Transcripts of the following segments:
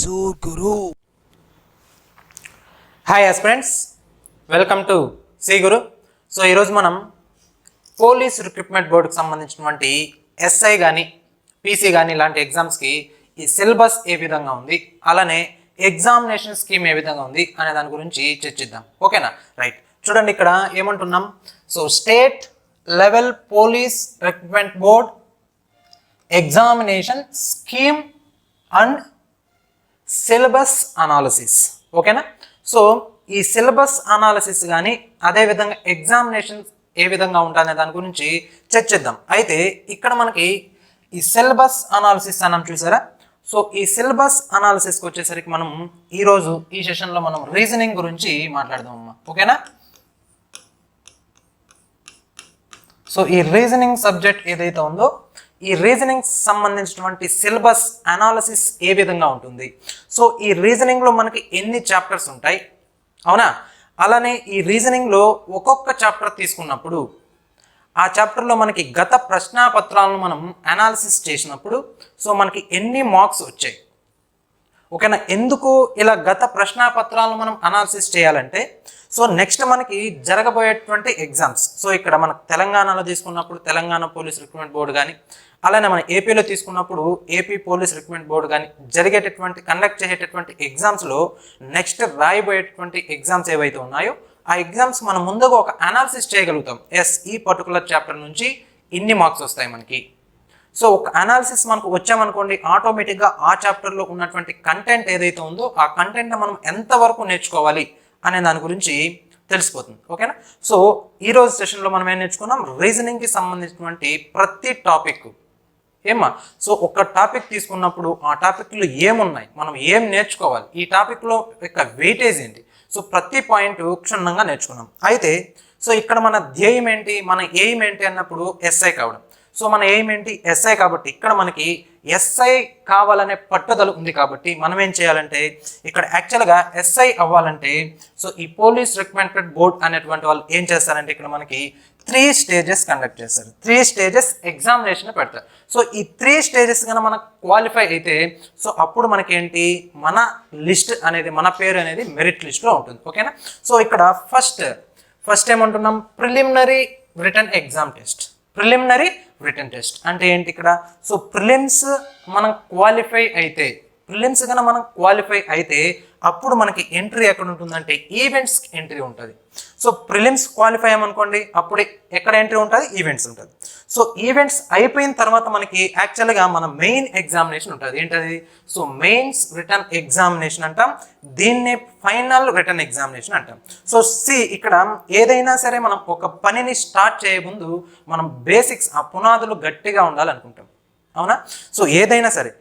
Guru. Hi aspirants, welcome to C Guru. So ఈరోజు మనం police recruitment బోర్డుకి సంబంధించినటువంటి ఎస్ఐ కానీ పీసీ కానీ ఇలాంటి ఎగ్జామ్స్కి ఈ సిలబస్ ఏ విధంగా ఉంది, అలానే ఎగ్జామినేషన్ స్కీమ్ ఏ విధంగా ఉంది అనే దాని గురించి చర్చిద్దాం. ఓకేనా? రైట్, చూడండి ఇక్కడ ఏమంటున్నాం. So state level police recruitment board examination scheme and syllabus analysis. ఓకేనా? సో ఈ సిలబస్ అనాలిసిస్ కానీ అదేవిధంగా ఎగ్జామినేషన్ ఏ విధంగా ఉంటుందనే దాని గురించి చర్చిద్దాం. అయితే ఇక్కడ మనకి ఈ సిలబస్ అనాలిసిస్ అన్నాం చూసారా. సో ఈ సిలబస్ అనాలిసిస్కి వచ్చేసరికి మనం ఈరోజు ఈ సెషన్లో మనం రీజనింగ్ గురించి మాట్లాడదాం అమ్మా. ఓకేనా? సో ఈ రీజనింగ్ సబ్జెక్ట్ ఏదైతే ఉందో ఈ రీజనింగ్ సంబంధించినటువంటి సిలబస్ అనాలిసిస్ ఏ విధంగా ఉంటుంది. సో ఈ రీజనింగ్లో మనకి ఎన్ని చాప్టర్స్ ఉంటాయి, అవునా? అలానే ఈ రీజనింగ్లో ఒక్కొక్క చాప్టర్ తీసుకున్నప్పుడు ఆ చాప్టర్లో మనకి గత ప్రశ్నాపత్రాలను మనం అనాలిసిస్ చేసినప్పుడు సో మనకి ఎన్ని మార్క్స్ వచ్చాయి. ఓకేనా? ఎందుకు ఇలా గత ప్రశ్నాపత్రాలను మనం అనాలిసిస్ చేయాలంటే సో నెక్స్ట్ మనకి జరగబోయేటువంటి ఎగ్జామ్స్, సో ఇక్కడ మన తెలంగాణలో తీసుకున్నప్పుడు తెలంగాణ పోలీస్ రిక్రూట్మెంట్ బోర్డు కానీ, అలానే మన ఏపీలో తీసుకున్నప్పుడు ఏపీ పోలీస్ రిక్రూట్మెంట్ బోర్డు కానీ కండక్ట్ చేసేటటువంటి ఎగ్జామ్స్లో నెక్స్ట్ రాయబోయేటువంటి ఎగ్జామ్స్ ఏవైతే ఉన్నాయో ఆ ఎగ్జామ్స్ మనం ముందుగా ఒక అనాలిసిస్ చేయగలుగుతాం. ఈ పర్టికులర్ చాప్టర్ నుంచి ఇన్ని మార్క్స్ వస్తాయి మనకి. సో ఒక అనాలిసిస్ మనకు వచ్చామనుకోండి, ఆటోమేటిక్గా ఆ చాప్టర్లో ఉన్నటువంటి కంటెంట్ ఏదైతే ఉందో ఆ కంటెంట్ మనం ఎంతవరకు నేర్చుకోవాలి అనే దాని గురించి తెలిసిపోతుంది. ఓకేనా? సో ఈరోజు సెషన్లో మనం ఏం నేర్చుకున్నాం, రీజనింగ్కి సంబంధించినటువంటి ప్రతి టాపిక్ ఏమా. సో ఒక టాపిక్ తీసుకున్నప్పుడు ఆ టాపిక్లో ఏమున్నాయి, మనం ఏం నేర్చుకోవాలి, ఈ టాపిక్లో యొక్క వెయిటేజ్ ఏంటి, సో ప్రతి పాయింట్ క్షుణ్ణంగా నేర్చుకున్నాం. అయితే సో ఇక్కడ మన ధ్యేయం ఏంటి, మన ఎయిమ్ ఏంటి అన్నప్పుడు ఎస్ఐ కావడం. సో మన ఎయిమ్ ఏంటి, ఎస్ఐ. కాబట్టి ఇక్కడ మనకి ఎస్ఐ కావాలనే పట్టుదల ఉంది. కాబట్టి మనం ఏం చేయాలంటే ఇక్కడ యాక్చువల్గా ఎస్ఐ అవ్వాలంటే సో ఈ పోలీస్ రిక్రూట్మెంట్ బోర్డ్ అనేటువంటి వాళ్ళు ఏం చేస్తారంటే ఇక్కడ మనకి 3 స్టేజెస్ కండక్ట్ చేస్తారు. 3 స్టేజెస్ ఎగ్జామినేషన్ పెడతారు. సో ఈ 3 స్టేజెస్ కన్నా మనకు క్వాలిఫై అయితే సో అప్పుడు మనకి ఏంటి, మన లిస్ట్ అనేది, మన పేరు అనేది మెరిట్ లిస్ట్లో ఉంటుంది. ఓకేనా? సో ఇక్కడ ఫస్ట్ ఏమంటున్నాం, preliminary written exam test. Preliminary written test అంటే ఏంటి ఇక్కడ, సో ప్రిలిమ్స్ మనం క్వాలిఫై అయితే అప్పుడు మనకి ఎంట్రీ ఎక్కడ ఉంటుందంటే ఈవెంట్స్ ఎంట్రీ ఉంటుంది. సో ప్రిలిమ్స్ క్వాలిఫై అయ్యామనుకోండి, అప్పుడు ఎక్కడ ఎంట్రీ ఉంటుంది, ఈవెంట్స్ ఉంటుంది. సో ఈవెంట్స్ అయిపోయిన తర్వాత మనకి యాక్చువల్గా మన మెయిన్ ఎగ్జామినేషన్ ఉంటుంది. ఏంటది, సో మెయిన్స్ రిటర్న్ ఎగ్జామినేషన్ అంటాం, దీన్నే ఫైనల్ రిటర్న్ ఎగ్జామినేషన్ అంటాం. సో ఇక్కడ ఏదైనా సరే మనం ఒక పనిని స్టార్ట్ చేయే ముందు మనం బేసిక్స్, ఆ పునాదులు గట్టిగా ఉండాలనుకుంటాం, అవునా? సో ఏదైనా సరే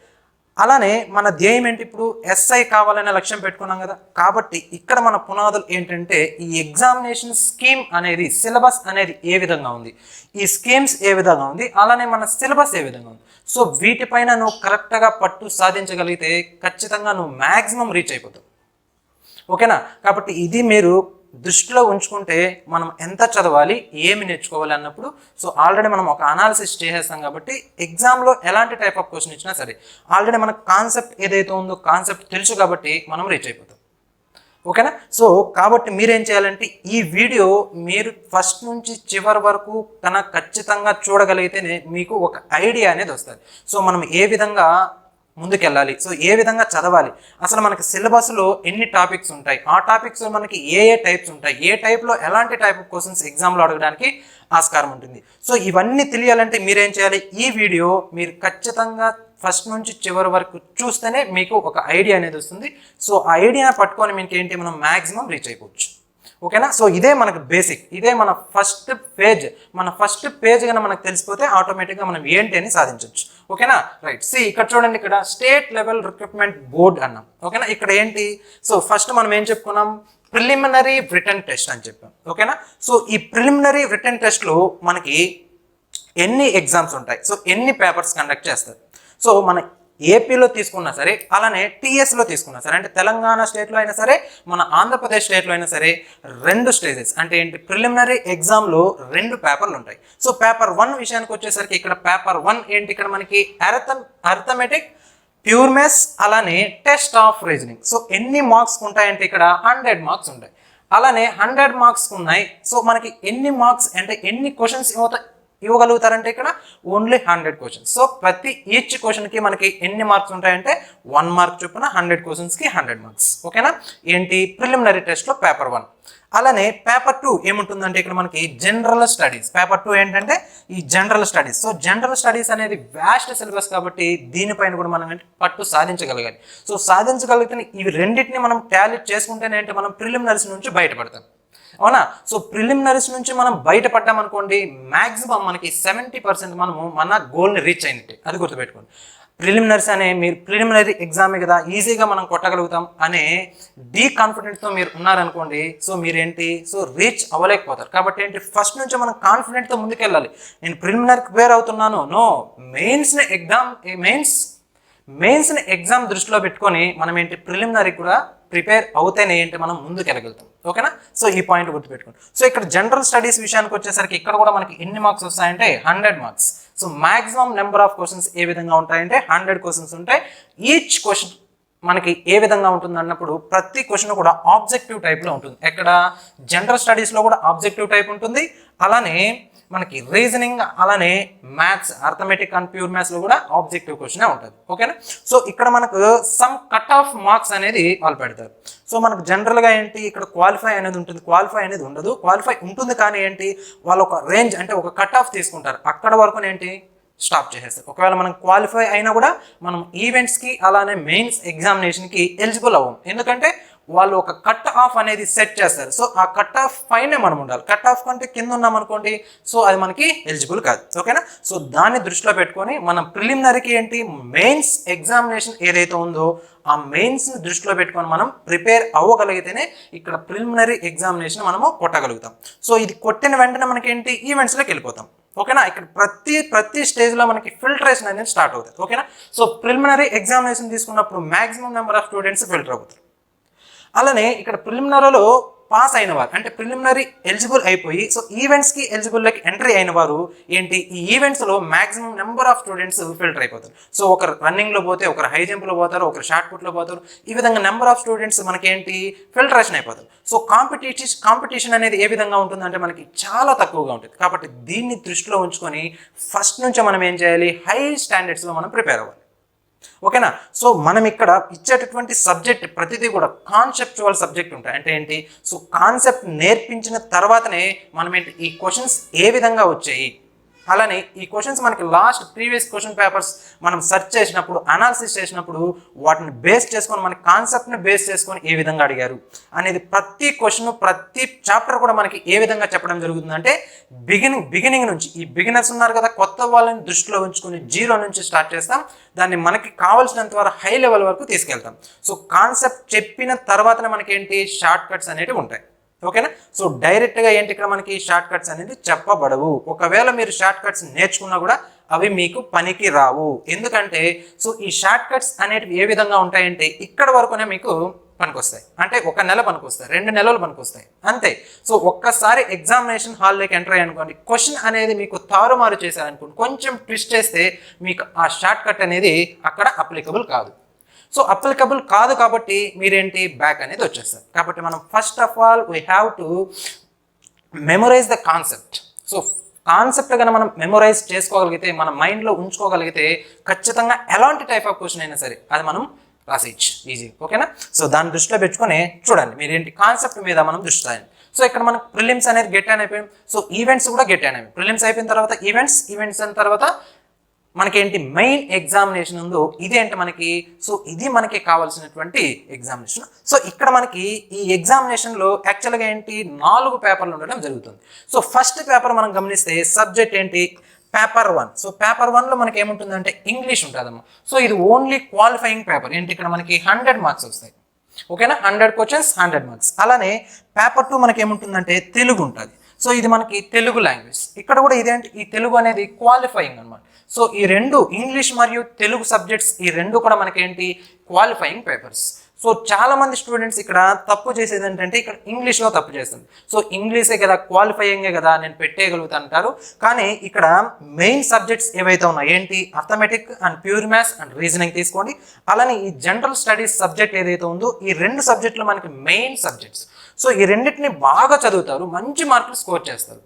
అలానే మన ధ్యేయం ఏంటి, ఇప్పుడు ఎస్ఐ కావాలనే లక్ష్యం పెట్టుకున్నాం కదా. కాబట్టి ఇక్కడ మన పునాదులు ఏంటంటే ఈ ఎగ్జామినేషన్ స్కీమ్ అనేది, సిలబస్ అనేది ఏ విధంగా ఉంది, ఈ స్కీమ్స్ ఏ విధంగా ఉంది, అలానే మన సిలబస్ ఏ విధంగా ఉంది. సో వీటిపైన నువ్వు కరెక్ట్గా పట్టు సాధించగలిగితే ఖచ్చితంగా నువ్వు మ్యాక్సిమం రీచ్ అయిపోతావు. ఓకేనా? కాబట్టి ఇది మీరు దృష్టిలో ఉంచుకుంటే మనం ఎంత చదవాలి, ఏమి నేర్చుకోవాలి అన్నప్పుడు సో ఆల్రెడీ మనం ఒక అనాలిసిస్ చేసేస్తాం. కాబట్టి ఎగ్జామ్లో ఎలాంటి టైప్ ఆఫ్ క్వశ్చన్ ఇచ్చినా సరే ఆల్రెడీ మనకు కాన్సెప్ట్ ఏదైతే ఉందో కాన్సెప్ట్ తెలుసు కాబట్టి మనం రీచ్ అయిపోతాం. ఓకేనా? సో కాబట్టి మీరేం చేయాలంటే ఈ వీడియో మీరు ఫస్ట్ నుంచి చివరి వరకు ఖచ్చితంగా చూడగలిగితేనే మీకు ఒక ఐడియా అనేది వస్తుంది. సో మనం ఏ విధంగా ముందుకెళ్ళాలి, సో ఏ విధంగా చదవాలి, అసలు మనకి సిలబస్లో ఎన్ని టాపిక్స్ ఉంటాయి, ఆ టాపిక్స్లో మనకి ఏ టైప్స్ ఉంటాయి, ఏ టైప్లో ఎలాంటి టైప్ ఆఫ్ క్వశ్చన్స్ ఎగ్జామ్లో అడగడానికి ఆస్కారం ఉంటుంది. సో ఇవన్నీ తెలియాలంటే మీరేం చేయాలి, ఈ వీడియో మీరు ఖచ్చితంగా ఫస్ట్ నుంచి చివరి వరకు చూస్తేనే మీకు ఒక ఐడియా అనేది వస్తుంది. సో ఆ ఐడియా పట్టుకొని మీకు ఏంటి, మనం మ్యాక్సిమం రీచ్ అయిపోవచ్చు. ఓకేనా? సో ఇదే మనకు బేసిక్, ఇదే మన ఫస్ట్ పేజ్ కన్నా మనకు తెలిసిపోతే ఆటోమేటిక్గా మనం ఏంటి అని సాధించవచ్చు. ఓకేనా? రైట్. ఇక్కడ చూడండి, ఇక్కడ స్టేట్ లెవెల్ రిక్రూట్మెంట్ బోర్డ్ అన్నాం. ఓకేనా? ఇక్కడ ఏంటి, సో ఫస్ట్ మనం ఏం చెప్పుకున్నాం, ప్రిలిమినరీ రిటన్ టెస్ట్ అని చెప్పాం. ఓకేనా? సో ఈ ప్రిలిమినరీ రిటన్ టెస్ట్లో మనకి ఎన్ని ఎగ్జామ్స్ ఉంటాయి, సో ఎన్ని పేపర్స్ కండక్ట్ చేస్తారు. సో మన ఏపీలో తీసుకున్నా సరే, అలానే టీఎస్లో తీసుకున్నా సరే, అంటే తెలంగాణ స్టేట్లో అయినా సరే, మన ఆంధ్రప్రదేశ్ స్టేట్లో అయినా సరే 2 స్టేజెస్ అంటే ఏంటి, ప్రిలిమినరీ ఎగ్జామ్లో 2 పేపర్లు ఉంటాయి. సో పేపర్ 1 విషయానికి వచ్చేసరికి ఇక్కడ పేపర్ 1 ఏంటి, ఇక్కడ మనకి అర్థమెటిక్ ప్యూర్ మ్యాథ్స్ అలానే టెస్ట్ ఆఫ్ రీజనింగ్. సో ఎన్ని మార్క్స్ ఉంటాయంటే ఇక్కడ 100 మార్క్స్ ఉంటాయి. అలానే 100 మార్క్స్ ఉన్నాయి. సో మనకి ఎన్ని మార్క్స్ అంటే ఎన్ని క్వశ్చన్స్ ఇవ్వగలుగుతారంటే ఇక్కడ ఓన్లీ 100 క్వశ్చన్స్. సో ప్రతి ఈచ్ క్వశ్చన్కి మనకి ఎన్ని మార్క్స్ ఉంటాయంటే 1 మార్క్ చొప్పున 100 క్వశ్చన్స్కి 100 మార్క్స్. ఓకేనా? ఏంటి ప్రిలిమినరీ టెస్ట్లో పేపర్ 1. అలానే పేపర్ 2 ఏముంటుందంటే ఇక్కడ మనకి జనరల్ స్టడీస్. పేపర్ 2 ఏంటంటే ఈ general studies. So general studies అనేది వ్యాస్ట్ సిలబస్ కాబట్టి దీనిపైన కూడా మనం పట్టు సాధించగలగాలి. సో సాధించగలిగితే ఇవి రెండింటిని మనం టాలెట్ చేసుకుంటేనే అంటే మనం ప్రిలిమినరీస్ నుంచి బయటపడతాం. అవునా? సో ప్రిలిమినరీస్ నుంచి మనం బయటపడ్డాం అనుకోండి, మ్యాక్సిమం మనకి 70% మనము మన గోల్ని రీచ్ అయినట్టే. అది గుర్తుపెట్టుకోండి. ప్రిలిమినరీస్ అనే మీరు ప్రిలిమినరీ ఎగ్జామే కదా ఈజీగా మనం కొట్టగలుగుతాం అనే కాన్ఫిడెంట్తో మీరు ఉన్నారనుకోండి, సో మీరేంటి సో రీచ్ అవ్వలేకపోతారు. కాబట్టి ఏంటి ఫస్ట్ నుంచి మనం కాన్ఫిడెంట్తో ముందుకెళ్ళాలి. నేను ప్రిలిమినరీకి ప్రిపేర్ అవుతున్నాను, నో, మెయిన్స్ని ఎగ్జామ్ దృష్టిలో పెట్టుకొని మనం ఏంటి ప్రిలిమినరీ కూడా ప్రిపేర్ అవుతేనే ఏంటి మనం ముందుకు వెళ్ళగలుగుతాం. ఓకేనా? సో ఈ పాయింట్ గుర్తుపెట్టుకోండి. సో ఇక్కడ జనరల్ స్టడీస్ విషయానికి వచ్చేసరికి ఇక్కడ కూడా మనకి ఎన్ని మార్క్స్ వస్తాయంటే 100 marks. So maximum number of questions ఏ విధంగా ఉంటాయంటే 100 క్వశ్చన్స్ ఉంటాయి. ఈచ్ క్వశ్చన్ మనకి ఏ విధంగా ఉంటుంది అన్నప్పుడు ప్రతి క్వశ్చన్ కూడా ఆబ్జెక్టివ్ టైప్లో ఉంటుంది. ఎక్కడ జనరల్ స్టడీస్లో కూడా ఆబ్జెక్టివ్ టైప్ ఉంటుంది. అలానే మనకి రీజనింగ్ అలానే మ్యాథ్స్ అర్థమెటిక్ అండ్ ప్యూర్ మ్యాథ్స్లో కూడా ఆబ్జెక్టివ్ క్వశ్చన్ ఉంటుంది. ఓకేనా? సో ఇక్కడ మనకు సమ్ కట్ ఆఫ్ మార్క్స్ అనేది వాళ్ళు పెడతారు. సో మనకు జనరల్గా ఏంటి ఇక్కడ క్వాలిఫై అనేది ఉంటుంది, క్వాలిఫై అనేది ఉండదు. క్వాలిఫై ఉంటుంది కానీ ఏంటి వాళ్ళు ఒక రేంజ్ అంటే ఒక కట్ ఆఫ్ తీసుకుంటారు, అక్కడ వరకు ఏంటి స్టాప్ చేసేస్తారు. ఒకవేళ మనం క్వాలిఫై అయినా కూడా మనం ఈవెంట్స్కి అలానే మెయిన్స్ ఎగ్జామినేషన్కి ఎలిజిబుల్ అవ్వం. ఎందుకంటే వాళ్ళు ఒక కట్ ఆఫ్ అనేది సెట్ చేస్తారు. సో ఆ కట్ ఆఫ్ పైనే మనం ఉండాలి. కట్ ఆఫ్ కంటే కింద ఉన్నాం అనుకోండి, సో అది మనకి ఎలిజిబుల్ కాదు. ఓకేనా? సో దాన్ని దృష్టిలో పెట్టుకొని మనం ప్రిలిమినరీకి ఏంటి మెయిన్స్ ఎగ్జామినేషన్ ఏదైతే ఉందో ఆ మెయిన్స్ని దృష్టిలో పెట్టుకొని మనం ప్రిపేర్ అవ్వగలిగితేనే ఇక్కడ ప్రిలిమినరీ ఎగ్జామినేషన్ మనము కొట్టగలుగుతాం. సో ఇది కొట్టిన వెంటనే మనకి ఏంటి ఈవెంట్స్లోకి వెళ్ళిపోతాం. ఓకేనా? ఇక్కడ ప్రతి స్టేజ్లో మనకి ఫిల్టరేషన్ అనేది స్టార్ట్ అవుతుంది. ఓకేనా? సో ప్రిలిమినరీ ఎగ్జామినేషన్ తీసుకున్నప్పుడు maximum number of students filter అవుతారు. అలానే ఇక్కడ ప్రిలిమినరీలో పాస్ అయిన వారు అంటే ప్రిలిమినరీ ఎలిజిబుల్ అయిపోయి సో ఈవెంట్స్కి ఎలిజిబుల్లోకి ఎంట్రీ అయిన వారు ఏంటి ఈ ఈవెంట్స్లో maximum number of students filter అయిపోతారు. సో ఒకరు రన్నింగ్లో పోతే, ఒకరు హై జంప్లో పోతారు, ఒకరు షార్ట్ పుట్లో పోతారు. ఈ విధంగా నెంబర్ ఆఫ్ స్టూడెంట్స్ మనకి ఏంటి ఫిల్టరేషన్ అయిపోతారు. సో కాంపిటీషన్ అనేది ఏ విధంగా ఉంటుందంటే మనకి చాలా తక్కువగా ఉంటుంది. కాబట్టి దీన్ని దృష్టిలో ఉంచుకొని ఫస్ట్ నుంచి మనం ఏం చేయాలి, హై స్టాండర్డ్స్లో మనం ప్రిపేర్ అవ్వాలి. ఓకేనా? సో మనం ఇక్కడ ఇచ్చేటటువంటి సబ్జెక్ట్ ప్రతిదీ కూడా కాన్సెప్చువల్ సబ్జెక్ట్ ఉంటాయి. అంటే ఏంటి సో కాన్సెప్ట్ నేర్పించిన తర్వాతనే మనం ఏంటి ఈ క్వశ్చన్స్ ఏ విధంగా వచ్చాయి, అలానే ఈ క్వశ్చన్స్ మనకి లాస్ట్ ప్రీవియస్ క్వశ్చన్ పేపర్స్ మనం సెర్చ్ చేసినప్పుడు అనాలిసిస్ చేసినప్పుడు వాటిని బేస్ చేసుకొని మన కాన్సెప్ట్ని బేస్ చేసుకొని ఏ విధంగా అడిగారు అనేది ప్రతి క్వశ్చన్ ప్రతి చాప్టర్ కూడా మనకి ఏ విధంగా చెప్పడం జరుగుతుందంటే బిగినింగ్ నుంచి ఈ బిగినర్స్ ఉన్నారు కదా కొత్త వాళ్ళని దృష్టిలో ఉంచుకొని 0 నుంచి స్టార్ట్ చేస్తాం. దాన్ని మనకి కావాల్సినంత వరకు హై లెవెల్ వరకు తీసుకెళ్తాం. సో కాన్సెప్ట్ చెప్పిన తర్వాతనే మనకి ఏంటి షార్ట్ కట్స్ అనేవి ఉంటాయి. ఓకేనా? సో డైరెక్ట్గా ఏంటి ఇక్కడ మనకి షార్ట్ కట్స్ అనేది చెప్పబడవు. ఒకవేళ మీరు షార్ట్ కట్స్ నేర్చుకున్నా కూడా అవి మీకు పనికి రావు. ఎందుకంటే సో ఈ షార్ట్ కట్స్ అనేటివి ఏ విధంగా ఉంటాయంటే ఇక్కడ వరకునే మీకు పనికొస్తాయి. అంటే 1 నెల పనికొస్తాయి, 2 నెలలు పనికొస్తాయి అంతే. సో ఒక్కసారి ఎగ్జామినేషన్ హాల్లోకి ఎంటర్ అయ్యనుకోండి, క్వశ్చన్ అనేది మీకు తారుమారు చేశారనుకోండి, కొంచెం ట్విస్ట్ చేస్తే మీకు ఆ షార్ట్ కట్ అనేది అక్కడ అప్లికబుల్ కాదు. సో అప్లికబుల్ కాదు కాబట్టి మీరేంటి బ్యాక్ అనేది వచ్చేస్తారు. కాబట్టి మనం first of all we have to memorise the concept. So concept కనుక మనం మెమొరైజ్ చేసుకోగలిగితే మన మైండ్లో ఉంచుకోగలిగితే ఖచ్చితంగా ఎలాంటి టైప్ ఆఫ్ క్వశ్చన్ అయినా సరే అది మనం రాసేయచ్చు ఈజీ. ఓకేనా? సో దాన్ని దృష్టిలో పెట్టుకొని చూడండి మీరేంటి కాన్సెప్ట్ మీద మనం దృష్టి రాయండి. సో ఇక్కడ మనకు ప్రిలిమ్స్ అనేది గెట్ అని అయిపోయింది. సో ఈవెంట్స్ కూడా గెట్ అని అయిపోయింది. ప్రిలిమ్స్ అయిపోయిన తర్వాత ఈవెంట్స్ అయిన తర్వాత మనకేంటి మెయిన్ ఎగ్జామినేషన్ ఉందో ఇదేంటి మనకి సో ఇది మనకి కావాల్సినటువంటి ఎగ్జామినేషన్. సో ఇక్కడ మనకి ఈ ఎగ్జామినేషన్లో యాక్చువల్గా ఏంటి 4 పేపర్లు ఉండడం జరుగుతుంది. సో ఫస్ట్ పేపర్ మనం గమనిస్తే సబ్జెక్ట్ ఏంటి పేపర్ 1. సో పేపర్ 1లో మనకి ఏముంటుందంటే ఇంగ్లీష్ ఉంటుందమ్మా. సో ఇది ఓన్లీ క్వాలిఫైయింగ్ పేపర్. ఏంటి ఇక్కడ మనకి 100 మార్క్స్ వస్తాయి. ఓకేనా? 100 క్వశ్చన్స్ 100 మార్క్స్. అలానే పేపర్ 2 మనకి ఏముంటుందంటే తెలుగు ఉంటుంది. సో ఇది మనకి తెలుగు లాంగ్వేజ్. ఇక్కడ కూడా ఇదేంటి ఈ తెలుగు అనేది క్వాలిఫైయింగ్ అనమాట. సో ఈ 2 ఇంగ్లీష్ మరియు తెలుగు సబ్జెక్ట్స్ ఈ 2 కూడా మనకేంటి క్వాలిఫైయింగ్ పేపర్స్. సో చాలా మంది స్టూడెంట్స్ ఇక్కడ తప్పు చేసేది ఏంటంటే ఇక్కడ ఇంగ్లీష్లో తప్పు చేస్తుంది. సో ఇంగ్లీషే కదా, క్వాలిఫైయింగే కదా, నేను పెట్టేయగలుగుతా అంటారు. కానీ ఇక్కడ మెయిన్ సబ్జెక్ట్స్ ఏవైతే ఉన్నాయో ఏంటి, arithmetic and pure maths and reasoning తీసుకోండి. అలానే ఈ జనరల్ స్టడీస్ సబ్జెక్ట్ ఏదైతే ఉందో ఈ 2 సబ్జెక్టులు మనకి మెయిన్ సబ్జెక్ట్స్. సో ఈ రెండింటిని బాగా చదువుతారు, మంచి మార్కులు స్కోర్ చేస్తారు.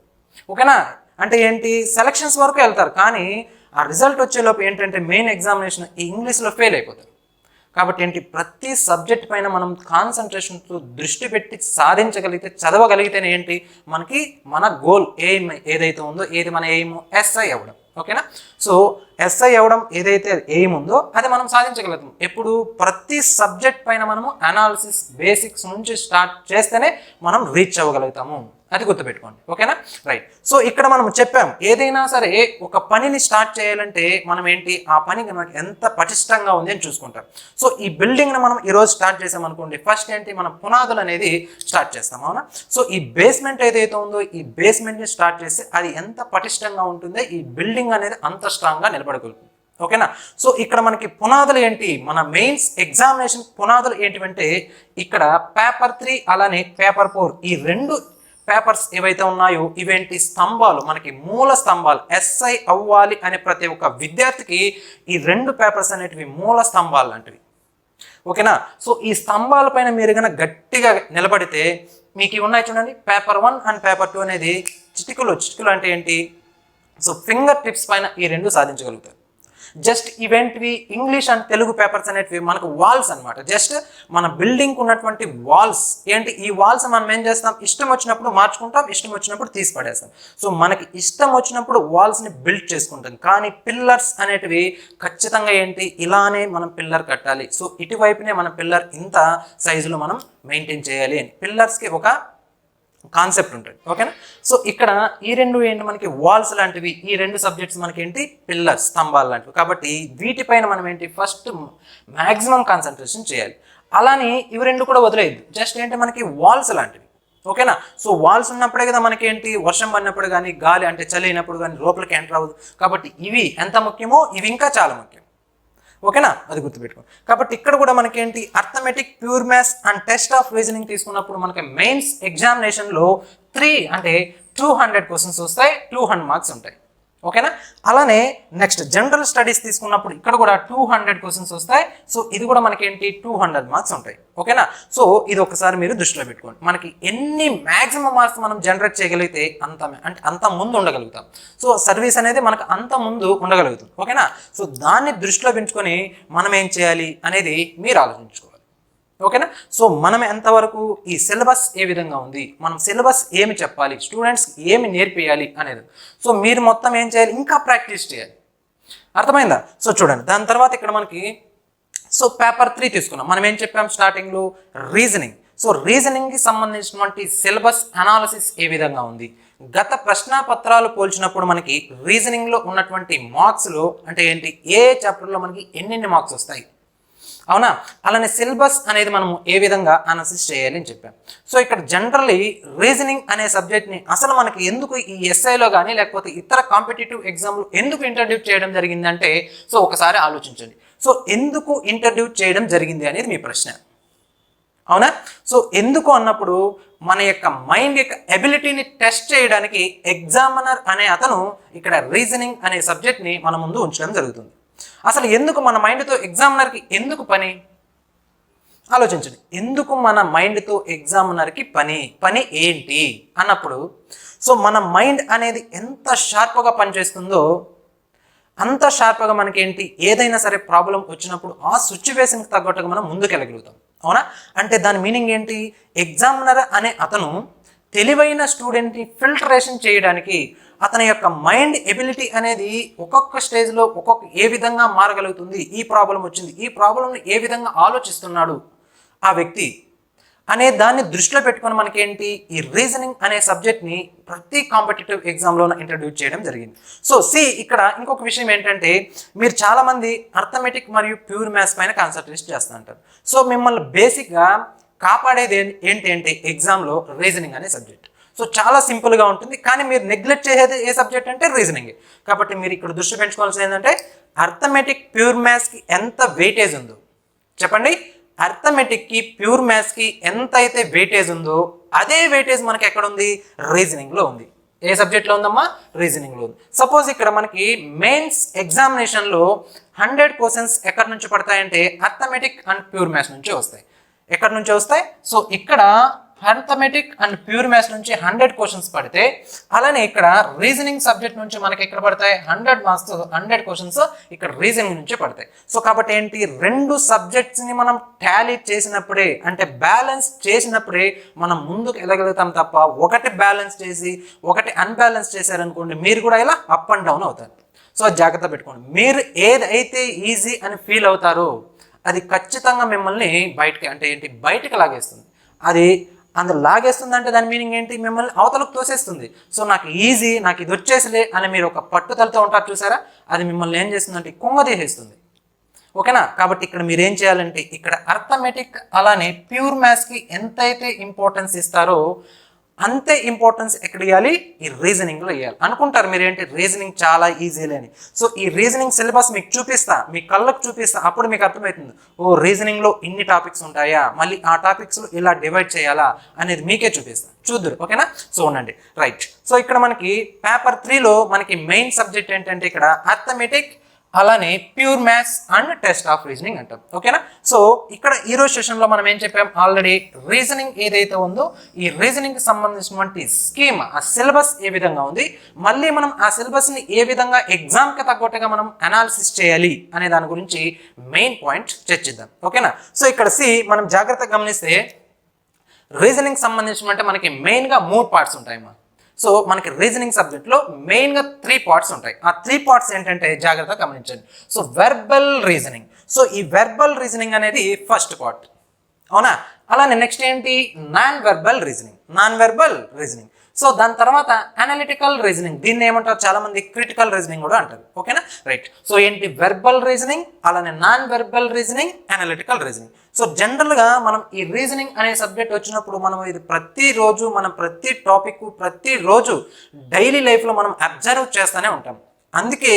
ఓకేనా? అంటే ఏంటి, సెలక్షన్స్ వరకు వెళ్తారు, కానీ ఆ రిజల్ట్ వచ్చేలోపు ఏంటంటే మెయిన్ ఎగ్జామినేషన్ ఈ ఇంగ్లీష్లో ఫెయిల్ అయిపోతారు. కాబట్టి ఏంటి, ప్రతి సబ్జెక్ట్ పైన మనం కాన్సన్ట్రేషన్తో దృష్టి పెట్టి సాధించగలిగితే, చదవగలిగితేనే ఏంటి మనకి మన గోల్ ఎయిమ్ ఏదైతే ఉందో, ఏది మన ఎయిమ్, ఎస్ఐ అవ్వడం. ఓకేనా? సో ఎస్ఐ అవ్వడం ఏదైతే ఎయిమ్ ఉందో అది మనం సాధించగలుగుతాం. ఎప్పుడు ప్రతి సబ్జెక్ట్ పైన మనము అనాలిసిస్ బేసిక్స్ నుంచి స్టార్ట్ చేస్తేనే మనం రీచ్ అవ్వగలుగుతాము. అది గుర్తుపెట్టుకోండి. ఓకేనా? రైట్. సో ఇక్కడ మనం చెప్పాం, ఏదైనా సరే ఒక పనిని స్టార్ట్ చేయాలంటే మనం ఏంటి, ఆ పని మనకి ఎంత పటిష్టంగా ఉంది అని చూసుకుంటాం. సో ఈ బిల్డింగ్ని మనం ఈరోజు స్టార్ట్ చేసాం అనుకోండి, ఫస్ట్ ఏంటి, మనం పునాదులు అనేది స్టార్ట్ చేస్తాం. అవునా? సో ఈ బేస్మెంట్ ఏదైతే ఉందో ఈ బేస్మెంట్ని స్టార్ట్ చేస్తే అది ఎంత పటిష్టంగా ఉంటుందో ఈ బిల్డింగ్ అనేది అంత స్ట్రాంగ్గా నిలబడగలుగుతుంది. ఓకేనా? సో ఇక్కడ మనకి పునాదులు ఏంటి, మన మెయిన్స్ ఎగ్జామినేషన్ పునాదులు ఏంటివంటే ఇక్కడ పేపర్ 3 అలానే పేపర్ 4 ఈ 2 పేపర్స్ ఏవైతే ఉన్నాయో ఇవేంటి, స్తంభాలు, మనకి మూల స్తంభాలు. ఎస్ఐ అవ్వాలి అనే ప్రతి ఒక్క విద్యార్థికి ఈ 2 పేపర్స్ అనేటివి మూల స్తంభాలు లాంటివి. ఓకేనా? సో ఈ స్తంభాల పైన మీరు కనుక గట్టిగా నిలబడితే మీకు ఇవి ఉన్నాయి చూడండి, పేపర్ 1 అండ్ పేపర్ 2 అనేది చిటికలు అంటే ఏంటి, సో ఫింగర్ టిప్స్ పైన ఈ 2 సాధించగలుగుతారు. జస్ట్ ఈవెంట్వి ఇంగ్లీష్ అండ్ తెలుగు పేపర్స్ అనేటివి మనకు వాల్స్ అనమాట. జస్ట్ మన బిల్డింగ్ ఉన్నటువంటి వాల్స్ ఏంటి, ఈ వాల్స్ మనం ఏం చేస్తాం, ఇష్టం వచ్చినప్పుడు మార్చుకుంటాం, ఇష్టం వచ్చినప్పుడు తీసి పడేస్తాం. సో మనకి ఇష్టం వచ్చినప్పుడు వాల్స్ని బిల్డ్ చేసుకుంటాం. కానీ పిల్లర్స్ అనేటివి ఖచ్చితంగా ఏంటి, ఇలానే మనం పిల్లర్ కట్టాలి. సో ఇటువైపునే మన పిల్లర్ ఇంత సైజులో మనం మెయింటైన్ చేయాలి అని పిల్లర్స్కి ఒక కాన్సెప్ట్ ఉంటుంది. ఓకేనా? సో ఇక్కడ ఈ 2 ఏంటి, మనకి వాల్స్ లాంటివి, ఈ 2 సబ్జెక్ట్స్ మనకి ఏంటి, పిల్లర్స్, స్తంభాలు లాంటివి. కాబట్టి వీటిపైన మనం ఏంటి, ఫస్ట్ మ్యాక్సిమం కాన్సన్ట్రేషన్ చేయాలి. అలానే ఇవి 2 కూడా వదిలేయద్దు, జస్ట్ ఏంటి మనకి వాల్స్ లాంటివి. ఓకేనా? సో వాల్స్ ఉన్నప్పుడే కదా మనకి ఏంటి, వర్షం పడినప్పుడు కానీ, గాలి అంటే చలి అయినప్పుడు కానీ లోపలికి ఎంటర్ అవ్వదు. కాబట్టి ఇవి ఎంత ముఖ్యమో ఇవి ఇంకా చాలా ముఖ్యం. ఓకేనా? అది గుర్తుపెట్టుకోండి. కాబట్టి ఇక్కడ కూడా మనకేంటి, arithmetic, pure maths and test of reasoning తీసుకున్నప్పుడు మనకి మెయిన్స్ ఎగ్జామినేషన్లో 3 అంటే 200 క్వశ్చన్స్ వస్తాయి, 200 మార్క్స్ ఉంటాయి. ఓకేనా? అలానే నెక్స్ట్ జనరల్ స్టడీస్ తీసుకున్నప్పుడు ఇక్కడ కూడా 200 క్వశ్చన్స్ వస్తాయి. సో ఇది కూడా మనకి ఏంటి, 200 మార్క్స్ ఉంటాయి. ఓకేనా? సో ఇది ఒకసారి మీరు దృష్టిలో పెట్టుకోండి. మనకి ఎన్ని మ్యాక్సిమం మార్క్స్ మనం జనరేట్ చేయగలిగితే అంత ముందు ఉండగలుగుతాం. సో సర్వీస్ అనేది మనకు అంత ముందు ఉండగలుగుతుంది. ఓకేనా? సో దాన్ని దృష్టిలో పెంచుకొని మనం ఏం చేయాలి అనేది మీరు ఆలోచించుకోవాలి. ఓకేనా? సో మనం ఎంతవరకు ఈ సిలబస్ ఏ విధంగా ఉంది, మనం సిలబస్ ఏమి చెప్పాలి, స్టూడెంట్స్కి ఏమి నేర్పియాలి అనేది. సో మీరు మొత్తం ఏం చేయాలి, ఇంకా ప్రాక్టీస్ చేయాలి. అర్థమైందా? సో చూడండి, దాని తర్వాత ఇక్కడ మనకి సో పేపర్ 3 తీసుకున్నాం. మనం ఏం చెప్పాం స్టార్టింగ్లో, రీజనింగ్. సో రీజనింగ్కి సంబంధించినటువంటి సిలబస్ అనాలిసిస్ ఏ విధంగా ఉంది, గత ప్రశ్నాపత్రాలు పోల్చినప్పుడు మనకి రీజనింగ్లో ఉన్నటువంటి మార్క్స్లో అంటే ఏంటి, ఏ చాప్టర్లో మనకి ఎన్నెన్ని మార్క్స్ వస్తాయి, అవునా? అలానే సిలబస్ అనేది మనము ఏ విధంగా అనాలిసిస్ చేయాలి అని చెప్పాం. సో ఇక్కడ జనరల్లీ రీజనింగ్ అనే సబ్జెక్ట్ని అసలు మనకి ఎందుకు ఈ ఎస్ఐలో కానీ లేకపోతే ఇతర కాంపిటేటివ్ ఎగ్జామ్లో ఎందుకు ఇంట్రడ్యూస్ చేయడం జరిగిందంటే, సో ఒకసారి ఆలోచించండి. సో ఎందుకు ఇంట్రడ్యూస్ చేయడం జరిగింది అనేది మీ ప్రశ్న, అవునా? సో ఎందుకు అన్నప్పుడు మన యొక్క మైండ్ యొక్క ఎబిలిటీని టెస్ట్ చేయడానికి ఎగ్జామినర్ అనే అతను ఇక్కడ రీజనింగ్ అనే సబ్జెక్ట్ని మన ముందు ఉంచడం జరుగుతుంది. అసలు ఎందుకు మన మైండ్తో ఎగ్జామినర్కి ఎందుకు పని ఆలోచించండి. ఎందుకు మన మైండ్తో ఎగ్జామినర్కి పని ఏంటి అన్నప్పుడు, సో మన మైండ్ అనేది ఎంత షార్ప్గా పనిచేస్తుందో అంత షార్ప్గా మనకేంటి, ఏదైనా సరే ప్రాబ్లం వచ్చినప్పుడు ఆ సిచ్యువేషన్కి తగ్గట్టుగా మనం ముందుకెళ్ళగలుగుతాం. అవునా? అంటే దాని మీనింగ్ ఏంటి, ఎగ్జామినర్ అనే అతను తెలివైన స్టూడెంట్ని ఫిల్టరేషన్ చేయడానికి అతని యొక్క మైండ్ ఎబిలిటీ అనేది ఒక్కొక్క స్టేజ్లో ఏ విధంగా మారగలుగుతుంది, ఈ ప్రాబ్లం వచ్చింది, ఈ ప్రాబ్లంని ఏ విధంగా ఆలోచిస్తున్నాడు ఆ వ్యక్తి అనే దాన్ని దృష్టిలో పెట్టుకొని మనకేంటి, ఈ రీజనింగ్ అనే సబ్జెక్ట్ని ప్రతి కాంపిటేటివ్ ఎగ్జామ్లోనే ఇంట్రడ్యూస్ చేయడం జరిగింది. సో ఇక్కడ ఇంకొక విషయం ఏంటంటే, మీరు చాలామంది అర్థమెటిక్ మరియు ప్యూర్ మ్యాథ్స్ పైన కాన్సన్ట్రేట్ చేస్తూ ఉంటారు. సో మిమ్మల్ని బేసిక్గా కాపాడేది ఏంటి అంటే ఎగ్జామ్లో రీజనింగ్ అనే సబ్జెక్ట్. సో చాలా సింపుల్గా ఉంటుంది, కానీ మీరు నెగ్లెక్ట్ చేసేది ఏ సబ్జెక్ట్ అంటే రీజనింగ్. కాబట్టి మీరు ఇక్కడ దృష్టి పెంచుకోవాల్సింది ఏంటంటే, అర్థమెటిక్ ప్యూర్ మ్యాథ్స్కి ఎంత వెయిటేజ్ ఉందో చెప్పండి. అర్థమెటిక్కి ప్యూర్ మ్యాథ్స్కి ఎంత అయితే వెయిటేజ్ ఉందో అదే వెయిటేజ్ మనకి ఎక్కడ ఉంది, రీజనింగ్లో ఉంది. ఏ సబ్జెక్ట్లో ఉందమ్మా, రీజనింగ్లో ఉంది. సపోజ్ ఇక్కడ మనకి మెయిన్స్ ఎగ్జామినేషన్లో 100 క్వశ్చన్స్ ఎక్కడి నుంచి పడతాయంటే అర్థమెటిక్ అండ్ ప్యూర్ మ్యాథ్స్ నుంచి వస్తాయి. ఎక్కడి నుంచి వస్తాయి, సో ఇక్కడ అర్థమెటిక్ అండ్ ప్యూర్ మ్యాథ్స్ నుంచి 100 క్వశ్చన్స్ పడితే, అలానే ఇక్కడ రీజనింగ్ సబ్జెక్ట్ నుంచి మనకి ఎక్కడ పడతాయి 100 మార్క్స్ 100 క్వశ్చన్స్ ఇక్కడ రీజనింగ్ నుంచి పడతాయి. సో కాబట్టి ఏంటి, రెండు సబ్జెక్ట్స్ని మనం టాలీ చేసినప్పుడే, అంటే బ్యాలెన్స్ చేసినప్పుడే మనం ముందుకు వెళ్ళగలుగుతాం తప్ప ఒకటి బ్యాలెన్స్ చేసి ఒకటి అన్బ్యాలెన్స్ చేశారనుకోండి మీరు కూడా ఇలా అప్ అండ్ డౌన్ అవుతారు. సో జాగ్రత్త పెట్టుకోండి. మీరు ఏదైతే ఈజీ అని ఫీల్ అవుతారో అది ఖచ్చితంగా మిమ్మల్ని బయటకి, అంటే ఏంటి, బయటకు లాగేస్తుంది. అది అందులో లాగేస్తుంది అంటే దాని మీనింగ్ ఏంటి, మిమ్మల్ని అవతలకు తోసేస్తుంది. సో నాకు ఈజీ, నాకు ఇది వచ్చేసిలే అని మీరు ఒక పట్టుదలతో ఉంటారు చూసారా, అది మిమ్మల్ని ఏం చేస్తుందంటే కుంగదీసేస్తుంది. ఓకేనా. కాబట్టి ఇక్కడ మీరు ఏం చేయాలంటే, ఇక్కడ అర్థమెటిక్ అలానే ప్యూర్ మ్యాథ్స్కి ఎంతైతే ఇంపార్టెన్స్ ఇస్తారో అంతే ఇంపార్టెన్స్ ఎక్కడ ఇవ్వాలి, ఈ రీజనింగ్లో ఇవ్వాలి. అనుకుంటారు మీరు ఏంటి, రీజనింగ్ చాలా ఈజీలే అని. సో ఈ రీజనింగ్ సిలబస్ మీకు చూపిస్తా, మీ కళ్ళకు చూపిస్తా, అప్పుడు మీకు అర్థమవుతుంది, ఓ రీజనింగ్లో ఇన్ని టాపిక్స్ ఉంటాయా, మళ్ళీ ఆ టాపిక్స్లో ఇలా డివైడ్ చేయాలా అనేది మీకే చూపిస్తా, చూద్దరు. ఓకేనా. సో ఉండండి, రైట్. సో ఇక్కడ మనకి పేపర్ 3లో మనకి మెయిన్ సబ్జెక్ట్ ఏంటంటే ఇక్కడ అర్థమెటిక్ అలానే pure maths and test of reasoning అంటాం. ఓకేనా. సో ఇక్కడ ఈరోజు సెషన్లో మనం ఏం చెప్పాం, ఆల్రెడీ రీజనింగ్ ఏదైతే ఉందో ఈ రీజనింగ్కి సంబంధించినటువంటి స్కీమ్, ఆ సిలబస్ ఏ విధంగా ఉంది, మళ్ళీ మనం ఆ సిలబస్ని ఏ విధంగా ఎగ్జామ్కి తగ్గట్టుగా మనం అనాలిసిస్ చేయాలి అనే దాని గురించి మెయిన్ పాయింట్ చర్చిద్దాం. ఓకేనా. సో ఇక్కడ మనం జాగ్రత్తగా గమనిస్తే రీజనింగ్ సంబంధించినటువంటి మనకి మెయిన్గా 3 పార్ట్స్ ఉంటాయమ్మా. సో మనకి రీజనింగ్ సబ్జెక్ట్లో మెయిన్గా 3 పార్ట్స్ ఉంటాయి. ఆ 3 పార్ట్స్ ఏంటంటే జాగ్రత్తగా గమనించండి. సో వెర్బల్ రీజనింగ్, సో ఈ వెర్బల్ రీజనింగ్ అనేది ఫస్ట్ పార్ట్, అవునా. అలానే నెక్స్ట్ ఏంటి, నాన్ వెర్బల్ రీజనింగ్. సో దాని తర్వాత అనలిటికల్ రీజనింగ్, దీన్ని ఏమంటారు చాలా మంది క్రిటికల్ రీజనింగ్ కూడా అంటారు. ఓకేనా, రైట్. సో ఏంటి, వెర్బల్ రీజనింగ్, అలానే non verbal reasoning, analytical reasoning. So జనరల్గా మనం ఈ రీజనింగ్ అనే సబ్జెక్ట్ వచ్చినప్పుడు మనం ఇది ప్రతిరోజు, మనం ప్రతి టాపిక్ ప్రతిరోజు డైలీ లైఫ్లో మనం అబ్జర్వ్ చేస్తూనే ఉంటాం. అందుకే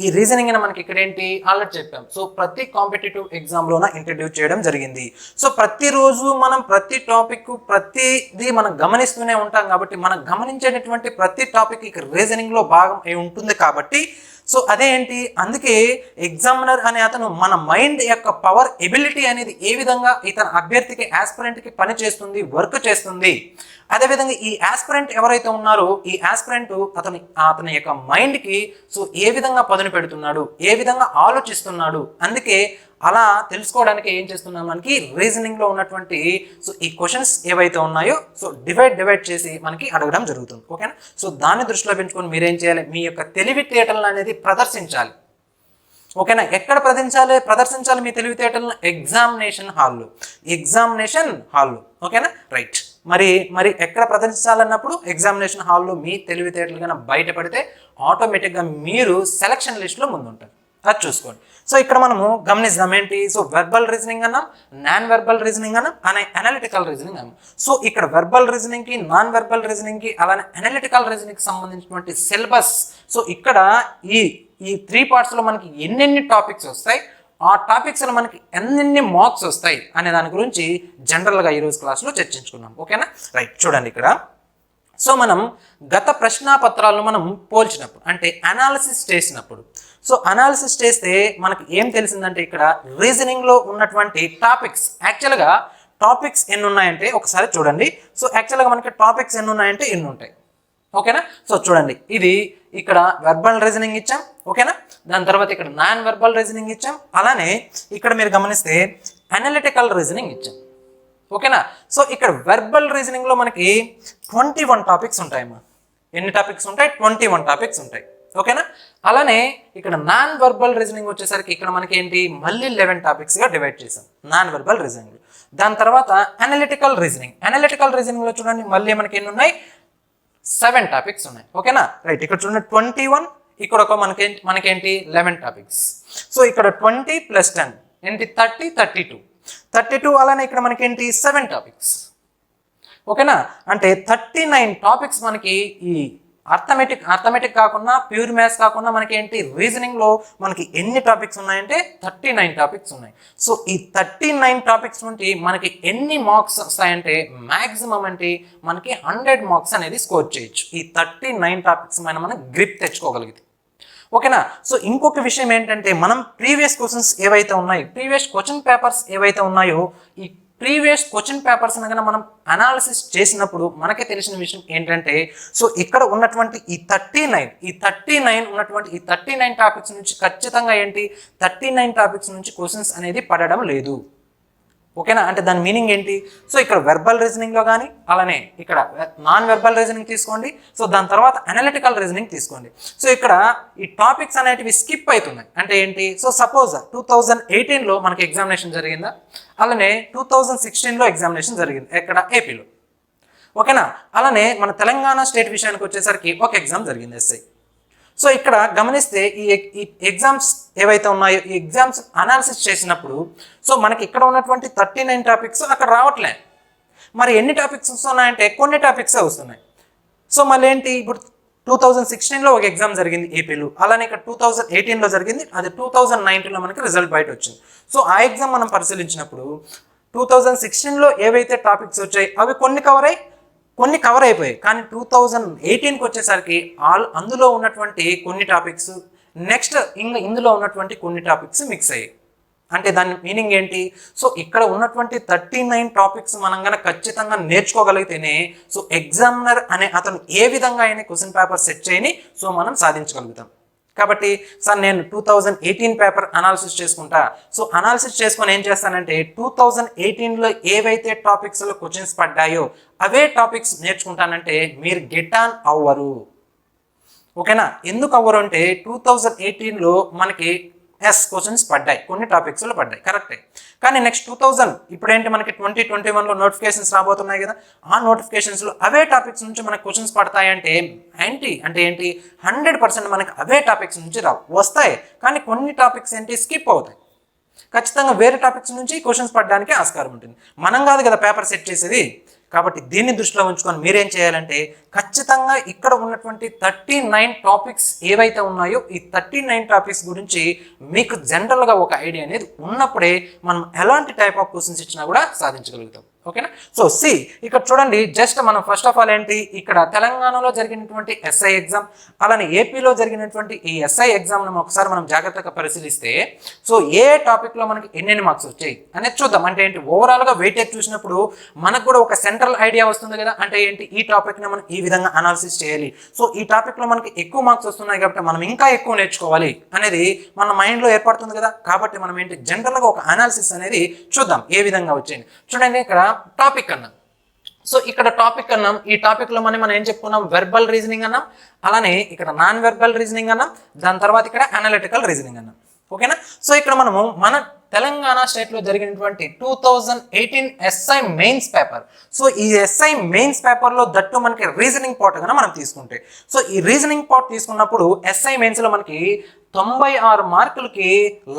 ఈ రీజనింగ్ అని మనకి ఇక్కడ ఏంటి ఆల్రెడీ చెప్పాం. సో ప్రతి కాంపిటేటివ్ ఎగ్జామ్లోన ఇంట్రడ్యూస్ చేయడం జరిగింది. సో ప్రతిరోజు మనం ప్రతి టాపిక్ ప్రతిదీ మనం గమనిస్తూనే ఉంటాం కాబట్టి మనం గమనించేటటువంటి ప్రతి టాపిక్ ఇక్కడ రీజనింగ్లో భాగం అయి ఉంటుంది కాబట్టి సో అదే ఏంటి, అందుకే ఎగ్జామినర్ అనే అతను మన మైండ్ యొక్క పవర్ ఎబిలిటీ అనేది ఏ విధంగా ఇతను అభ్యర్థికి ఆస్పిరెంట్కి పని చేస్తుంది, వర్క్ చేస్తుంది, అదేవిధంగా ఈ ఆస్పిరెంట్ ఎవరైతే ఉన్నారో ఈ ఆస్పిరెంట్ అతని యొక్క మైండ్కి సో ఏ విధంగా పదును పెడుతున్నాడు, ఏ విధంగా ఆలోచిస్తున్నాడు, అందుకే అలా తెలుసుకోవడానికి ఏం చేస్తున్నాం, మనకి రీజనింగ్లో ఉన్నటువంటి సో ఈ క్వశ్చన్స్ ఏవైతే ఉన్నాయో సో డివైడ్ చేసి మనకి అడగడం జరుగుతుంది. ఓకేనా. సో దాన్ని దృష్టిలో పెంచుకొని మీరేం చేయాలి, మీ యొక్క తెలివితేటలను అనేది ప్రదర్శించాలి. ఓకేనా. ఎక్కడ ప్రదర్శించాలి మీ తెలివితేటలను, ఎగ్జామినేషన్ హాల్లో. ఓకేనా, రైట్. మరి ఎక్కడ ప్రదర్శించాలన్నప్పుడు ఎగ్జామినేషన్ హాల్లో మీ తెలివితేటలు కన్నా బయటపడితే ఆటోమేటిక్గా మీరు సెలక్షన్ లిస్ట్లో ముందుంటారు. అది చూసుకోండి. సో ఇక్కడ మనము గమనిద్దాం ఏంటి, సో వెర్బల్ రీజనింగ్ అన్నాం, నాన్ వెర్బల్ రీజనింగ్ అన్నాం, అనలిటికల్ రీజనింగ్ అన్నాం. సో ఇక్కడ వెర్బల్ రీజనింగ్కి, నాన్ వెర్బల్ రీజనింగ్కి, అలానే అనలిటికల్ రీజనింగ్కి సంబంధించినటువంటి సిలబస్, సో ఇక్కడ ఈ 3 పార్ట్స్లో మనకి ఎన్నెన్ని టాపిక్స్ వస్తాయి, ఆ టాపిక్స్లో మనకి ఎన్నెన్ని మార్క్స్ వస్తాయి అనే దాని గురించి జనరల్గా ఈరోజు క్లాస్లో చర్చించుకున్నాం. ఓకేనా, రైట్. చూడండి ఇక్కడ సో మనం గత ప్రశ్నాపత్రాలను మనం పోల్చినప్పుడు అంటే అనాలిసిస్ చేసినప్పుడు, సో అనాలిసిస్ చేస్తే మనకి ఏం తెలిసిందంటే ఇక్కడ రీజనింగ్లో ఉన్నటువంటి టాపిక్స్, యాక్చువల్గా టాపిక్స్ ఎన్ని ఉన్నాయంటే ఒకసారి చూడండి. సో యాక్చువల్గా మనకి టాపిక్స్ ఎన్ని ఉన్నాయంటే ఎన్ని ఉంటాయి. ఓకేనా. సో చూడండి, ఇది ఇక్కడ వెర్బల్ రీజనింగ్ ఇచ్చాం. ఓకేనా. దాని తర్వాత ఇక్కడ నాన్ వెర్బల్ రీజనింగ్ ఇచ్చాం. అలానే ఇక్కడ మీరు గమనిస్తే అనలిటికల్ రీజనింగ్ ఇచ్చాం. ఓకేనా. సో ఇక్కడ వెర్బల్ రీజనింగ్లో మనకి 21 టాపిక్స్ ఉంటాయమ్మా. ఎన్ని టాపిక్స్ ఉంటాయి? 21 టాపిక్స్ ఉంటాయి. ఓకేనా. అలానే ఇక్కడ నాన్ వెర్బల్ రీజనింగ్ వచ్చేసరికి ఇక్కడ మనకి ఏంటి, మళ్ళీ 11 టాపిక్స్గా డివైడ్ చేసాం నాన్ వెర్బల్ రీజనింగ్. దాని తర్వాత అనలిటికల్ రీజనింగ్లో చూడండి మళ్ళీ మనకి ఎన్ని ఉన్నాయి, 7 టాపిక్స్ ఉన్నాయి. ఓకేనా, రైట్. ఇక్కడ చూడండి 21, ఇక్కడ ఒక మనకేంటి 11 టాపిక్స్. సో ఇక్కడ 20 + 10 ఏంటి 30, 32. అలానే ఇక్కడ మనకేంటి 7 టాపిక్స్. ఓకేనా, అంటే 39 టాపిక్స్ మనకి ఈ అర్థమెటిక్ కాకుండా ప్యూర్ మ్యాథ్స్ కాకుండా మనకి ఏంటి రీజనింగ్లో మనకి ఎన్ని టాపిక్స్ ఉన్నాయంటే 39 టాపిక్స్ ఉన్నాయి. సో ఈ 39 టాపిక్స్ నుండి మనకి ఎన్ని మార్క్స్ వస్తాయంటే మ్యాక్సిమం అంటే మనకి 100 మార్క్స్ అనేది స్కోర్ చేయొచ్చు. ఈ 39 టాపిక్స్ మనం గ్రిప్ తెచ్చుకోగలిగితే. ఓకేనా. సో ఇంకొక విషయం ఏంటంటే మనం ప్రీవియస్ క్వశ్చన్స్ ఏవైతే ఉన్నాయో, ప్రీవియస్ క్వశ్చన్ పేపర్స్ ఏవైతే ఉన్నాయో, ఈ ప్రీవియస్ క్వశ్చన్ పేపర్స్ కనుక మనం అనాలిసిస్ చేసినప్పుడు మనకే తెలిసిన విషయం ఏంటంటే, సో ఇక్కడ ఉన్నటువంటి ఈ 39 ఉన్నటువంటి ఈ 39 టాపిక్స్ నుంచి ఖచ్చితంగా ఏంటి 39 టాపిక్స్ నుంచి క్వశ్చన్స్ అనేది పడడం లేదు. ఓకేనా. అంటే దాని మీనింగ్ ఏంటి, సో ఇక్కడ వెర్బల్ రీజనింగ్లో కానీ అలానే ఇక్కడ నాన్ వెర్బల్ రీజనింగ్ తీసుకోండి, సో దాని తర్వాత అనలిటికల్ రీజనింగ్ తీసుకోండి. సో ఇక్కడ ఈ టాపిక్స్ అనేటివి స్కిప్ అవుతున్నాయి. అంటే ఏంటి, సో సపోజ్ 2018లో మనకి ఎగ్జామినేషన్ జరిగిందా, అలానే 2016లో ఎగ్జామినేషన్ జరిగింది ఎక్కడ ఏపీలో. ఓకేనా. అలానే మన తెలంగాణ స్టేట్ విషయానికి వచ్చేసరికి ఒక ఎగ్జామ్ జరిగింది ఎస్ఐ. సో ఇక్కడ గమనిస్తే ఈ ఎగ్జామ్స్ ఏవైతే ఉన్నాయో ఈ ఎగ్జామ్స్ అనాలిసిస్ చేసినప్పుడు సో మనకి ఇక్కడ ఉన్నటువంటి 39 టాపిక్స్ అక్కడ రావట్లే. మరి ఎన్ని టాపిక్స్ వస్తున్నాయంటే కొన్ని టాపిక్సే వస్తున్నాయి. సో మళ్ళీ ఏంటి, ఇప్పుడు 2016లో ఒక ఎగ్జామ్ జరిగింది ఏపీలో, అలానే ఇక్కడ 2018లో జరిగింది, అది 2019లో మనకి రిజల్ట్ బయట వచ్చింది. సో ఆ ఎగ్జామ్ మనం పరిశీలించినప్పుడు 2016లో ఏవైతే టాపిక్స్ వచ్చాయి అవి కొన్ని కవర్ అయిపోయాయి. కానీ 2018కి వచ్చేసరికి అందులో ఉన్నటువంటి కొన్ని టాపిక్స్ నెక్స్ట్ ఇందులో ఉన్నటువంటి కొన్ని టాపిక్స్ మిక్స్ అయ్యాయి. అంటే దాని మీనింగ్ ఏంటి, సో ఇక్కడ ఉన్నటువంటి 39 టాపిక్స్ మనం కనుక ఖచ్చితంగా నేర్చుకోగలిగితేనే సో ఎగ్జామినర్ అనే అతను ఏ విధంగా అయినా క్వశ్చన్ పేపర్ సెట్ చేయని సో మనం సాధించగలుగుతాం. కాబట్టి సార్ నేను 2018 పేపర్ అనాలిసిస్ చేసుకుంటా, సో అనాలిసిస్ చేసుకొని ఏం చేస్తానంటే 2018లో ఏవైతే టాపిక్స్లో క్వశ్చన్స్ పడ్డాయో అవే టాపిక్స్ నేర్చుకుంటానంటే మీరు గెట్ ఆన్ అవ్వరు. ఓకేనా. ఎందుకు అవ్వరు అంటే 2018లో మనకి క్వశ్చన్స్ పడ్డాయి, కొన్ని టాపిక్స్లో పడ్డాయి, కరెక్టే. కానీ నెక్స్ట్ ఇప్పుడేంటి మనకి 2021లో నోటిఫికేషన్స్ రాబోతున్నాయి కదా, ఆ నోటిఫికేషన్స్లో అవే టాపిక్స్ నుంచి మనకి క్వశ్చన్స్ పడతాయంటే ఏంటి 100% మనకి అవే టాపిక్స్ నుంచి వస్తాయి. కానీ కొన్ని టాపిక్స్ ఏంటి స్కిప్ అవుతాయి. ఖచ్చితంగా వేరే టాపిక్స్ నుంచి క్వశ్చన్స్ పడడానికి ఆస్కారం ఉంటుంది. మనం కాదు కదా పేపర్ సెట్ చేసేది. కాబట్టి దీన్ని దృష్టిలో ఉంచుకొని మీరేం చేయాలంటే ఖచ్చితంగా ఇక్కడ ఉన్నటువంటి 39 టాపిక్స్ ఏవైతే ఉన్నాయో ఈ 39 టాపిక్స్ గురించి మీకు జనరల్గా ఒక ఐడియా అనేది ఉన్నప్పుడే మనం ఎలాంటి టైప్ ఆఫ్ క్వశ్చన్స్ ఇచ్చినా కూడా సాధించగలుగుతాం. ఓకేనా. సో ఇక్కడ చూడండి, జస్ట్ మనం ఫస్ట్ ఆఫ్ ఆల్ ఏంటి, ఇక్కడ తెలంగాణలో జరిగినటువంటి ఎస్ఐ ఎగ్జామ్ అలానే ఏపీలో జరిగినటువంటి ఈ ఎస్ఐ ఎగ్జామ్ను ఒకసారి మనం జాగ్రత్తగా పరిశీలిస్తే సో ఏ టాపిక్లో మనకి ఎన్ని మార్క్స్ వచ్చాయి అనేది చూద్దాం. అంటే ఏంటి, ఓవరాల్గా వెయిటేజ్ చూసినప్పుడు మనకు కూడా ఒక సెంట్రల్ ఐడియా వస్తుంది కదా. అంటే ఏంటి, ఈ టాపిక్ని మనం ఈ విధంగా అనాలిసిస్ చేయాలి, సో ఈ టాపిక్లో మనకి ఎక్కువ మార్క్స్ వస్తున్నాయి కాబట్టి మనం ఇంకా ఎక్కువ నేర్చుకోవాలి అనేది మన మైండ్లో ఏర్పడుతుంది కదా. కాబట్టి మనం ఏంటి జనరల్గా ఒక అనాలిసిస్ అనేది చూద్దాం ఏ విధంగా వచ్చేది. చూడండి, ఇక్కడ టాపిక్ అన్నాం, సో ఇక్కడ టాపిక్ అన్నాం, ఈ టాపిక్లో మనం ఏం చెప్పుకున్నాం, వెర్బల్ రీజనింగ్ అన్నాం, అలానే ఇక్కడ నాన్ వెర్బల్ రీజనింగ్ అన్నాం, దాని తర్వాత ఇక్కడ అనలిటికల్ రీజనింగ్ అన్నాం. ఓకేనా. సో ఇక్కడ మనము మన తెలంగాణ స్టేట్లో జరిగినటువంటి 2018 ఎస్ఐ మెయిన్స్ పేపర్, సో ఈ ఎస్ఐ మెయిన్స్ పేపర్లో దట్టు మనకి రీజనింగ్ పార్ట్ కన్నా మనం తీసుకుంటే, సో ఈ రీజనింగ్ పార్ట్ తీసుకున్నప్పుడు ఎస్ఐ మెయిన్స్లో మనకి 96 మార్కులకి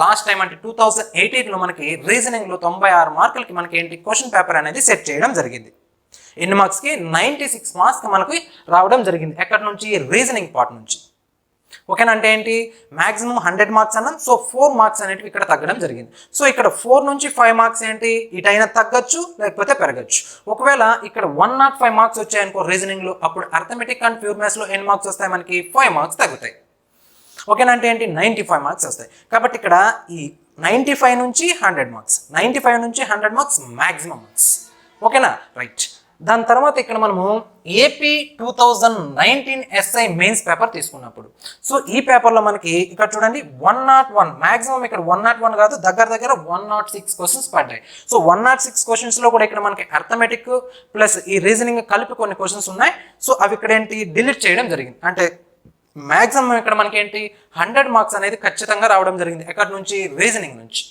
లాస్ట్ టైం అంటే 2018లో మనకి రీజనింగ్లో 96 మార్కులకి మనకి ఏంటి క్వశ్చన్ పేపర్ అనేది సెట్ చేయడం జరిగింది. ఎన్ని మార్క్స్కి 96 మార్క్స్కి మనకి రావడం జరిగింది. ఎక్కడి నుంచి, రీజనింగ్ పార్ట్ నుంచి. ఓకేనా. అంటే ఏంటి, మాక్సిమం 100 మార్క్స్ అన్నాం, సో 4 మార్క్స్ అనేటివి ఇక్కడ తగ్గడం జరిగింది. సో ఇక్కడ 4 నుంచి 5 మార్క్స్ ఏంటి ఇటైనా తగ్గచ్చు లేకపోతే పెరగచ్చు. ఒకవేళ ఇక్కడ 105 మార్క్స్ వచ్చాయనుకో రీజనింగ్లో, అప్పుడు అర్థమెటిక్ అండ్ ప్యూర్ మ్యాథ్స్లో ఎన్ని మార్క్స్ వస్తాయి మనకి 5 మార్క్స్ తగ్గుతాయి. ఓకేనా. అంటే ఏంటి 95 మార్క్స్ వస్తాయి. కాబట్టి ఇక్కడ ఈ 95 నుంచి 100 మార్క్స్, 95 నుంచి 100 మార్క్స్ మ్యాక్సిమం మార్క్స్. ఓకేనా. రైట్. దాని తర్వాత ఇక్కడ మనము ఏపీ 2019 ఎస్ఐ మెయిన్స్ పేపర్ తీసుకున్నప్పుడు, సో ఈ పేపర్లో మనకి ఇక్కడ చూడండి 101 మ్యాక్సిమం, ఇక్కడ 101 కాదు దగ్గర 106 క్వశ్చన్స్ పడ్డాయి. సో 106 క్వశ్చన్స్లో కూడా ఇక్కడ మనకి అర్థమెటిక్ ప్లస్ ఈ రీజనింగ్ కలిపి కొన్ని క్వశ్చన్స్ ఉన్నాయి. సో అవి ఇక్కడ ఏంటి డిలీట్ చేయడం జరిగింది. అంటే మ్యాక్సిమం ఇక్కడ మనకి ఏంటి 100 మార్క్స్ అనేది ఖచ్చితంగా రావడం జరిగింది. ఎక్కడి నుంచి, రీజనింగ్ నుంచి.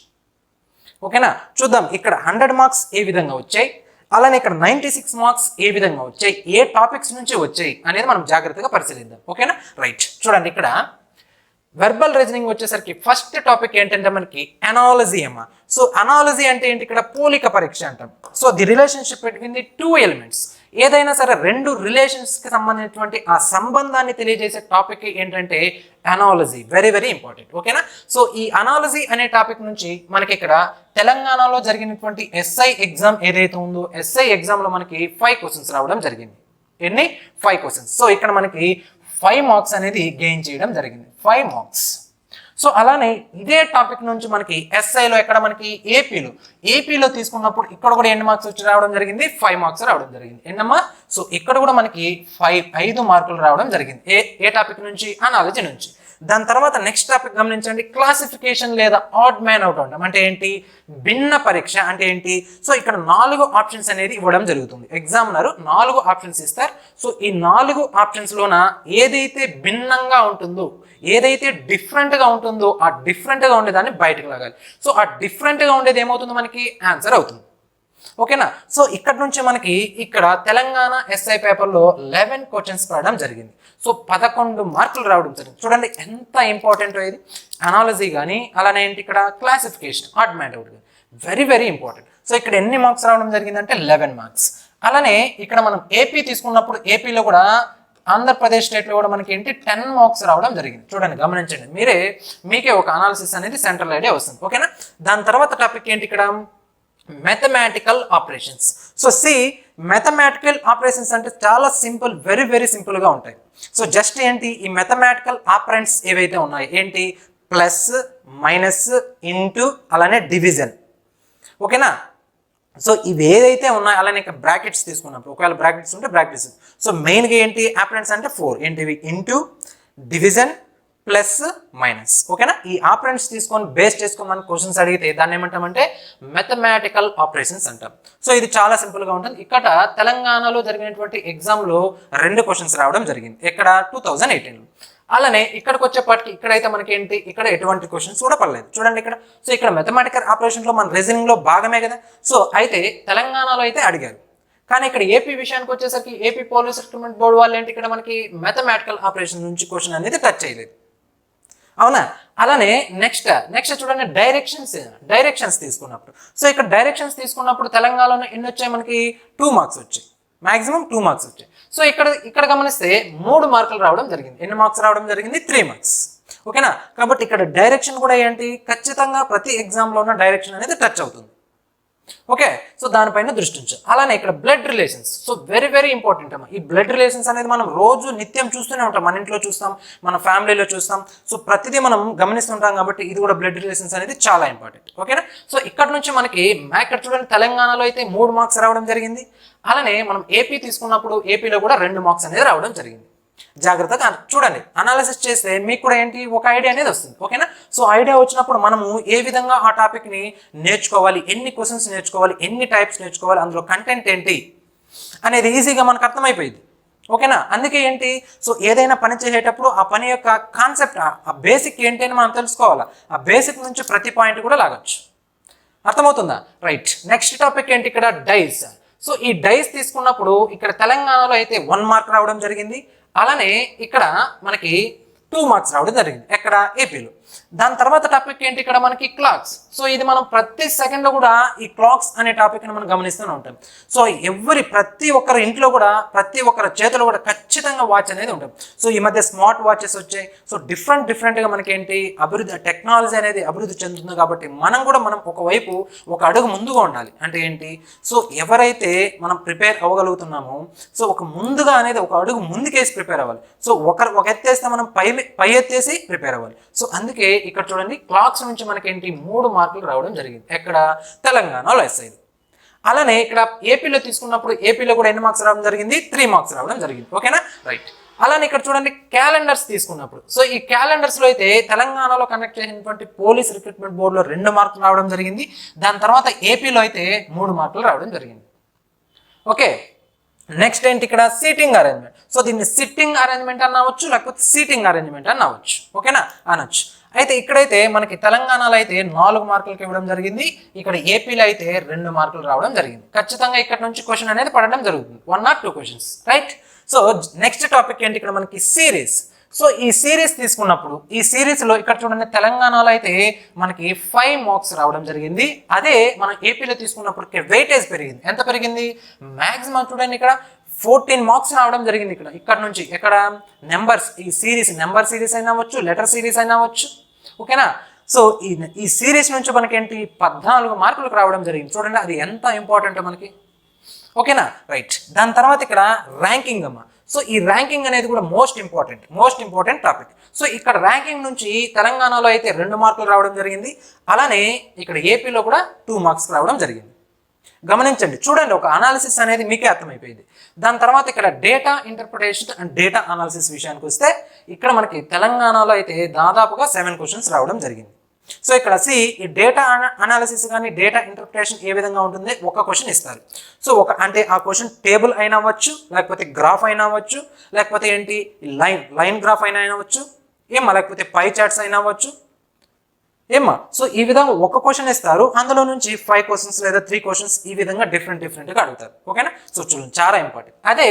ఓకేనా. చూద్దాం ఇక్కడ 100 మార్క్స్ ఏ విధంగా వచ్చాయి, అలానే ఇక్కడ 96 మార్క్స్ ఏ విధంగా వచ్చాయి, ఏ టాపిక్స్ నుంచి వచ్చాయి అనేది మనం జాగ్రత్తగా పరిశీలిద్దాం. ఓకేనా. రైట్. చూడండి, ఇక్కడ వెర్బల్ రీజనింగ్ వచ్చేసరికి ఫస్ట్ టాపిక్ ఏంటంటే మనకి అనాలజీ అమ్మ. సో అనాలజీ అంటే ఏంటి, ఇక్కడ పోలిక పరీక్ష అంటాం. So the relationship between the 2 elements, ఏదైనా సరే రెండు రిలేషన్స్కి సంబంధించినటువంటి ఆ సంబంధాన్ని తెలియజేసే టాపిక్ ఏంటంటే అనాలజీ. Very very important. ఓకేనా? సో ఈ అనాలజీ అనే టాపిక్ నుంచి మనకి ఇక్కడ తెలంగాణలో జరిగినటువంటి ఎస్ఐ ఎగ్జామ్ ఏదైతే ఉందో ఎస్ఐ ఎగ్జామ్లో మనకి 5 క్వశ్చన్స్ రావడం జరిగింది. ఎన్ని? 5 క్వశ్చన్స్. సో ఇక్కడ మనకి 5 మార్క్స్ అనేది గెయిన్ చేయడం జరిగింది. 5 మార్క్స్. సో అలానే ఇదే టాపిక్ నుంచి మనకి ఎస్ఐలో ఎక్కడ మనకి ఏపీలో తీసుకున్నప్పుడు ఇక్కడ కూడా ఎన్ని మార్క్స్ వచ్చి రావడం జరిగింది? 5 మార్క్స్ రావడం జరిగింది. ఎన్నమ్మా? సో ఇక్కడ కూడా మనకి 5 మార్కులు రావడం జరిగింది. ఏ టాపిక్ నుంచి? అనాలజీ నుంచి. దాని తర్వాత నెక్స్ట్ టాపిక్ గమనించండి, క్లాసిఫికేషన్ లేదా ఆడ్ మ్యాన్ అవుట్ అంటాం. అంటే ఏంటి? భిన్న పరీక్ష అంటే ఏంటి? సో ఇక్కడ 4 ఆప్షన్స్ అనేది ఇవ్వడం జరుగుతుంది. ఎగ్జామినర్ 4 ఆప్షన్స్ ఇస్తారు. సో ఈ 4 ఆప్షన్స్ లోన ఏదైతే భిన్నంగా ఉంటుందో, ఏదైతే డిఫరెంట్గా ఉంటుందో ఆ డిఫరెంట్గా ఉండేదాన్ని బయటకు లాగాలి. సో ఆ డిఫరెంట్గా ఉండేది ఏమవుతుంది? మనకి ఆన్సర్ అవుతుంది. ఓకేనా? సో ఇక్కడ నుంచి మనకి ఇక్కడ తెలంగాణ ఎస్ఐ పేపర్లో 11 క్వశ్చన్స్ పడడం జరిగింది. సో 11 మార్కులు రావడం జరిగింది. చూడండి ఎంత ఇంపార్టెంట్ ఇది. అనాలజీ కానీ అలానే ఏంటి ఇక్కడ classification, odd man out, very very important. So ఇక్కడ ఎన్ని మార్క్స్ రావడం జరిగిందంటే 11 మార్క్స్. అలానే ఇక్కడ మనం ఏపీ తీసుకున్నప్పుడు ఏపీలో కూడా ఆంధ్రప్రదేశ్ స్టేట్లో కూడా మనకి ఏంటి 10 మార్క్స్ రావడం జరిగింది. చూడండి, గమనించండి, మీకే ఒక అనాలిసిస్ అనేది సెంట్రల్ ఐడియా వస్తుంది. ఓకేనా? దాని తర్వాత టాపిక్ ఏంటి ఇక్కడ? Mathematical operations. So mathematical operations అంటే చాలా సింపుల్, వెరీ వెరీ సింపుల్గా ఉంటాయి. సో జస్ట్ ఏంటి? ఈ మ్యాథమెటికల్ ఆపరెంట్స్ ఏవైతే ఉన్నాయి ఏంటి? ప్లస్, మైనస్, ఇంటూ, అలానే డివిజన్. ఓకేనా? సో ఇవి ఏదైతే ఉన్నాయో అలానే ఇక్కడ బ్రాకెట్స్ తీసుకున్నప్పుడు ఒకవేళ బ్రాకెట్స్ ఉంటే బ్రాకెట్స్. సో మెయిన్గా ఏంటి? ఆపరెంట్స్ అంటే 4 ఏంటివి? Into, division, plus, minus. ఓకేనా? ఈ ఆపరెంట్స్ తీసుకొని బేస్ చేసుకొని మనం క్వశ్చన్స్ అడిగితే దాన్ని ఏమంటామంటే మ్యాథమెటికల్ ఆపరేషన్స్ అంటాం. సో ఇది చాలా సింపుల్గా ఉంటుంది. ఇక్కడ తెలంగాణలో జరిగినటువంటి ఎగ్జామ్లో 2 క్వశ్చన్స్ రావడం జరిగింది. ఎక్కడ? 2018లో. అలానే ఇక్కడికి వచ్చేప్పటికి ఇక్కడైతే మనకి ఏంటి? ఇక్కడ ఎటువంటి క్వశ్చన్స్ కూడా పడలేదు. చూడండి ఇక్కడ. సో ఇక్కడ మ్యాథమెటికల్ ఆపరేషన్లో మన రీజనింగ్లో భాగమే కదా. సో అయితే తెలంగాణలో అయితే అడిగారు. కానీ ఇక్కడ ఏపీ విషయానికి వచ్చేసరికి ఏపీ పోలీస్ రిక్రూట్మెంట్ బోర్డు వాళ్ళు ఏంటి ఇక్కడ మనకి మ్యాథమెటికల్ ఆపరేషన్ నుంచి క్వశ్చన్ అనేది టచ్ చేయలేదు. అవునా? అలానే నెక్స్ట్ చూడండి, డైరెక్షన్స్ తీసుకున్నప్పుడు. సో ఇక్కడ డైరెక్షన్స్ తీసుకున్నప్పుడు తెలంగాణలో ఎన్ని వచ్చాయి? మనకి 2 మార్క్స్ వచ్చాయి. మాక్సిమం 2 మార్క్స్ వచ్చాయి. సో ఇక్కడ గమనిస్తే 3 మార్కులు రావడం జరిగింది. ఎన్ని మార్క్స్ రావడం జరిగింది? 3 మార్క్స్. ఓకేనా? కాబట్టి ఇక్కడ డైరెక్షన్ కూడా ఏంటి? ఖచ్చితంగా ప్రతి ఎగ్జామ్లో ఉన్న డైరెక్షన్ అనేది టచ్ అవుతుంది. ఓకే? సో దానిపైన దృష్టి ఉంచాలి. అలానే ఇక్కడ blood relations. So very very important అమ్మా. ఈ బ్లడ్ రిలేషన్స్ అనేది మనం రోజు నిత్యం చూస్తూనే ఉంటాం. మన ఇంట్లో చూస్తాం, మన ఫ్యామిలీలో చూస్తాం. సో ప్రతిదీ మనం గమనిస్తుంటాం కాబట్టి ఇది కూడా బ్లడ్ రిలేషన్స్ అనేది చాలా ఇంపార్టెంట్. ఓకేనా? సో ఇక్కడ నుంచి మనకి ఇక్కడ చూడండి, తెలంగాణలో అయితే 3 మార్క్స్ రావడం జరిగింది. అలానే మనం ఏపీ తీసుకున్నప్పుడు ఏపీలో కూడా 2 మార్క్స్ అనేది రావడం జరిగింది. జాగ్రత్తగా చూడండి, అనాలిసిస్ చేస్తే మీకు కూడా ఏంటి? ఒక ఐడియా అనేది వస్తుంది. ఓకేనా? సో ఐడియా వచ్చినప్పుడు మనము ఏ విధంగా ఆ టాపిక్ని నేర్చుకోవాలి, ఎన్ని క్వశ్చన్స్ నేర్చుకోవాలి, ఎన్ని టైప్స్ నేర్చుకోవాలి, అందులో కంటెంట్ ఏంటి అనేది ఈజీగా మనకు అర్థమైపోయింది. ఓకేనా? అందుకే ఏంటి? సో ఏదైనా పని చేసేటప్పుడు ఆ పని యొక్క కాన్సెప్ట్, ఆ బేసిక్ ఏంటి అని మనం తెలుసుకోవాలి. ఆ బేసిక్ నుంచి ప్రతి పాయింట్ కూడా లాగొచ్చు. అర్థమవుతుందా? రైట్. నెక్స్ట్ టాపిక్ ఏంటి ఇక్కడ? డైస్. సో ఈ డైస్ తీసుకున్నప్పుడు ఇక్కడ తెలంగాణలో అయితే 1 మార్క్ రావడం జరిగింది. అలానే ఇక్కడ మనకి 2 మార్క్స్ రావడం జరిగింది. ఎక్కడ? ఏపీలో. దాని తర్వాత టాపిక్ ఏంటి ఇక్కడ? మనకి క్లాక్స్. సో ఇది మనం ప్రతి సెకండ్లో కూడా ఈ క్లాక్స్ అనే టాపిక్ని మనం గమనిస్తూనే ఉంటాం. సో ప్రతి ఒక్కరి ఇంట్లో కూడా, ప్రతి ఒక్కరి చేతిలో కూడా ఖచ్చితంగా వాచ్ అనేది ఉంటుంది. సో ఈ మధ్య స్మార్ట్ వాచెస్ వచ్చాయి. సో డిఫరెంట్గా మనకి ఏంటి? టెక్నాలజీ అనేది అభివృద్ధి చెందుతుంది. కాబట్టి మనం ఒకవైపు ఒక అడుగు ముందుగా ఉండాలి. అంటే ఏంటి? సో ఎవరైతే మనం ప్రిపేర్ అవ్వగలుగుతున్నామో, సో ముందుగా అనేది ఒక అడుగు ముందుకేసి ప్రిపేర్ అవ్వాలి. సో ఒక ఎత్తేస్తే మనం పై ఎత్తేసి ప్రిపేర్ అవ్వాలి. సో అందుకే ఇక్కడ చూడండి, క్లాక్స్ నుంచి మనకేంటి 3 మార్కులు రావడం జరిగింది. ఎక్కడ? తెలంగాణలో ఎస్ఐ. అలానే ఇక్కడ ఏపీలో తీసుకున్నప్పుడు ఏపీలో కూడా ఎన్ని మార్క్స్ రావడం జరిగింది? 3 మార్క్స్ రావడం జరిగింది. ఓకేనా? రైట్. అలానే ఇక్కడ చూడండి, క్యాలెండర్స్ తీసుకున్నప్పుడు. సో ఈ క్యాలెండర్స్లో అయితే తెలంగాణలో కండక్ట్ చేసినటువంటి పోలీస్ రిక్రూట్మెంట్ బోర్డులో 2 మార్కులు రావడం జరిగింది. దాని తర్వాత ఏపీలో అయితే 3 మార్కులు రావడం జరిగింది. ఓకే? నెక్స్ట్ ఏంటి ఇక్కడ? Seating arrangement. సో దీన్ని సిట్టింగ్ అరేంజ్మెంట్ అన్నవచ్చు, లేకపోతే సీటింగ్ అరేంజ్మెంట్ అన్నవచ్చు. ఓకేనా? అనొచ్చు. అయితే ఇక్కడైతే మనకి తెలంగాణలో అయితే 4 మార్కులకి ఇవ్వడం జరిగింది. ఇక్కడ ఏపీలో అయితే 2 మార్కులు రావడం జరిగింది. ఖచ్చితంగా ఇక్కడ నుంచి క్వశ్చన్ అనేది పడడం జరుగుతుంది. 1 or 2 questions. Right. So next topic ఏంటి ఇక్కడ? మనకి సిరీస్. సో ఈ సిరీస్ తీసుకున్నప్పుడు ఈ సిరీస్లో ఇక్కడ చూడండి, తెలంగాణలో అయితే మనకి 5 మార్క్స్ రావడం జరిగింది. అదే మనం ఏపీలో తీసుకున్నప్పటికీ వెయిటేజ్ పెరిగింది. ఎంత పెరిగింది? మ్యాక్సిమం చూడండి ఇక్కడ 14 మార్క్స్ రావడం జరిగింది ఇక్కడ నుంచి ఎక్కడ నెంబర్స్, ఈ సిరీస్ నెంబర్ సిరీస్ అయినా అవ్వచ్చు, లెటర్ సిరీస్ అయినా అవ్వచ్చు. ఓకేనా. సో ఈ సిరీస్ నుంచి మనకి ఏంటి 14 మార్కులకు రావడం జరిగింది. చూడండి అది ఎంత ఇంపార్టెంట్ మనకి. ఓకేనా రైట్. దాని తర్వాత ఇక్కడ ర్యాంకింగ్ అమ్మ. సో ఈ ర్యాంకింగ్ అనేది కూడా మోస్ట్ ఇంపార్టెంట్ టాపిక్. సో ఇక్కడ ర్యాంకింగ్ నుంచి తెలంగాణలో అయితే 2 మార్కులు రావడం జరిగింది, అలానే ఇక్కడ ఏపీలో కూడా 2 మార్క్స్ రావడం జరిగింది. గమనించండి, చూడండి, ఒక అనాలిసిస్ అనేది మీకే అర్థమైపోయింది. దాని తర్వాత ఇక్కడ data interpretation and data analysis విషయానికి వస్తే ఇక్కడ మనకి తెలంగాణలో అయితే దాదాపుగా 7 క్వశ్చన్స్ రావడం జరిగింది. సో ఇక్కడ ఈ డేటా అనాలిసిస్ కానీ డేటా ఇంటర్ప్రిటేషన్ ఏ విధంగా ఉంటుంది, ఒక క్వశ్చన్ ఇస్తారు. సో అంటే ఆ క్వశ్చన్ టేబుల్ అయినా అవ్వచ్చు, లేకపోతే గ్రాఫ్ అయినా అవ్వచ్చు, లేకపోతే ఏంటి లైన్ గ్రాఫ్ అయినా అవ్వచ్చు, లేకపోతే పై చార్ట్స్ అయినా అవ్వచ్చు, సో ఈ విధంగా ఒక క్వశ్చన్ ఇస్తారు, అందులో నుంచి 5 క్వశ్చన్స్ లేదా 3 క్వశ్చన్స్ ఈ విధంగా డిఫరెంట్గా అడుగుతారు. ఓకేనా. సో చూడండి చాలా ఇంపార్టెంట్. అదే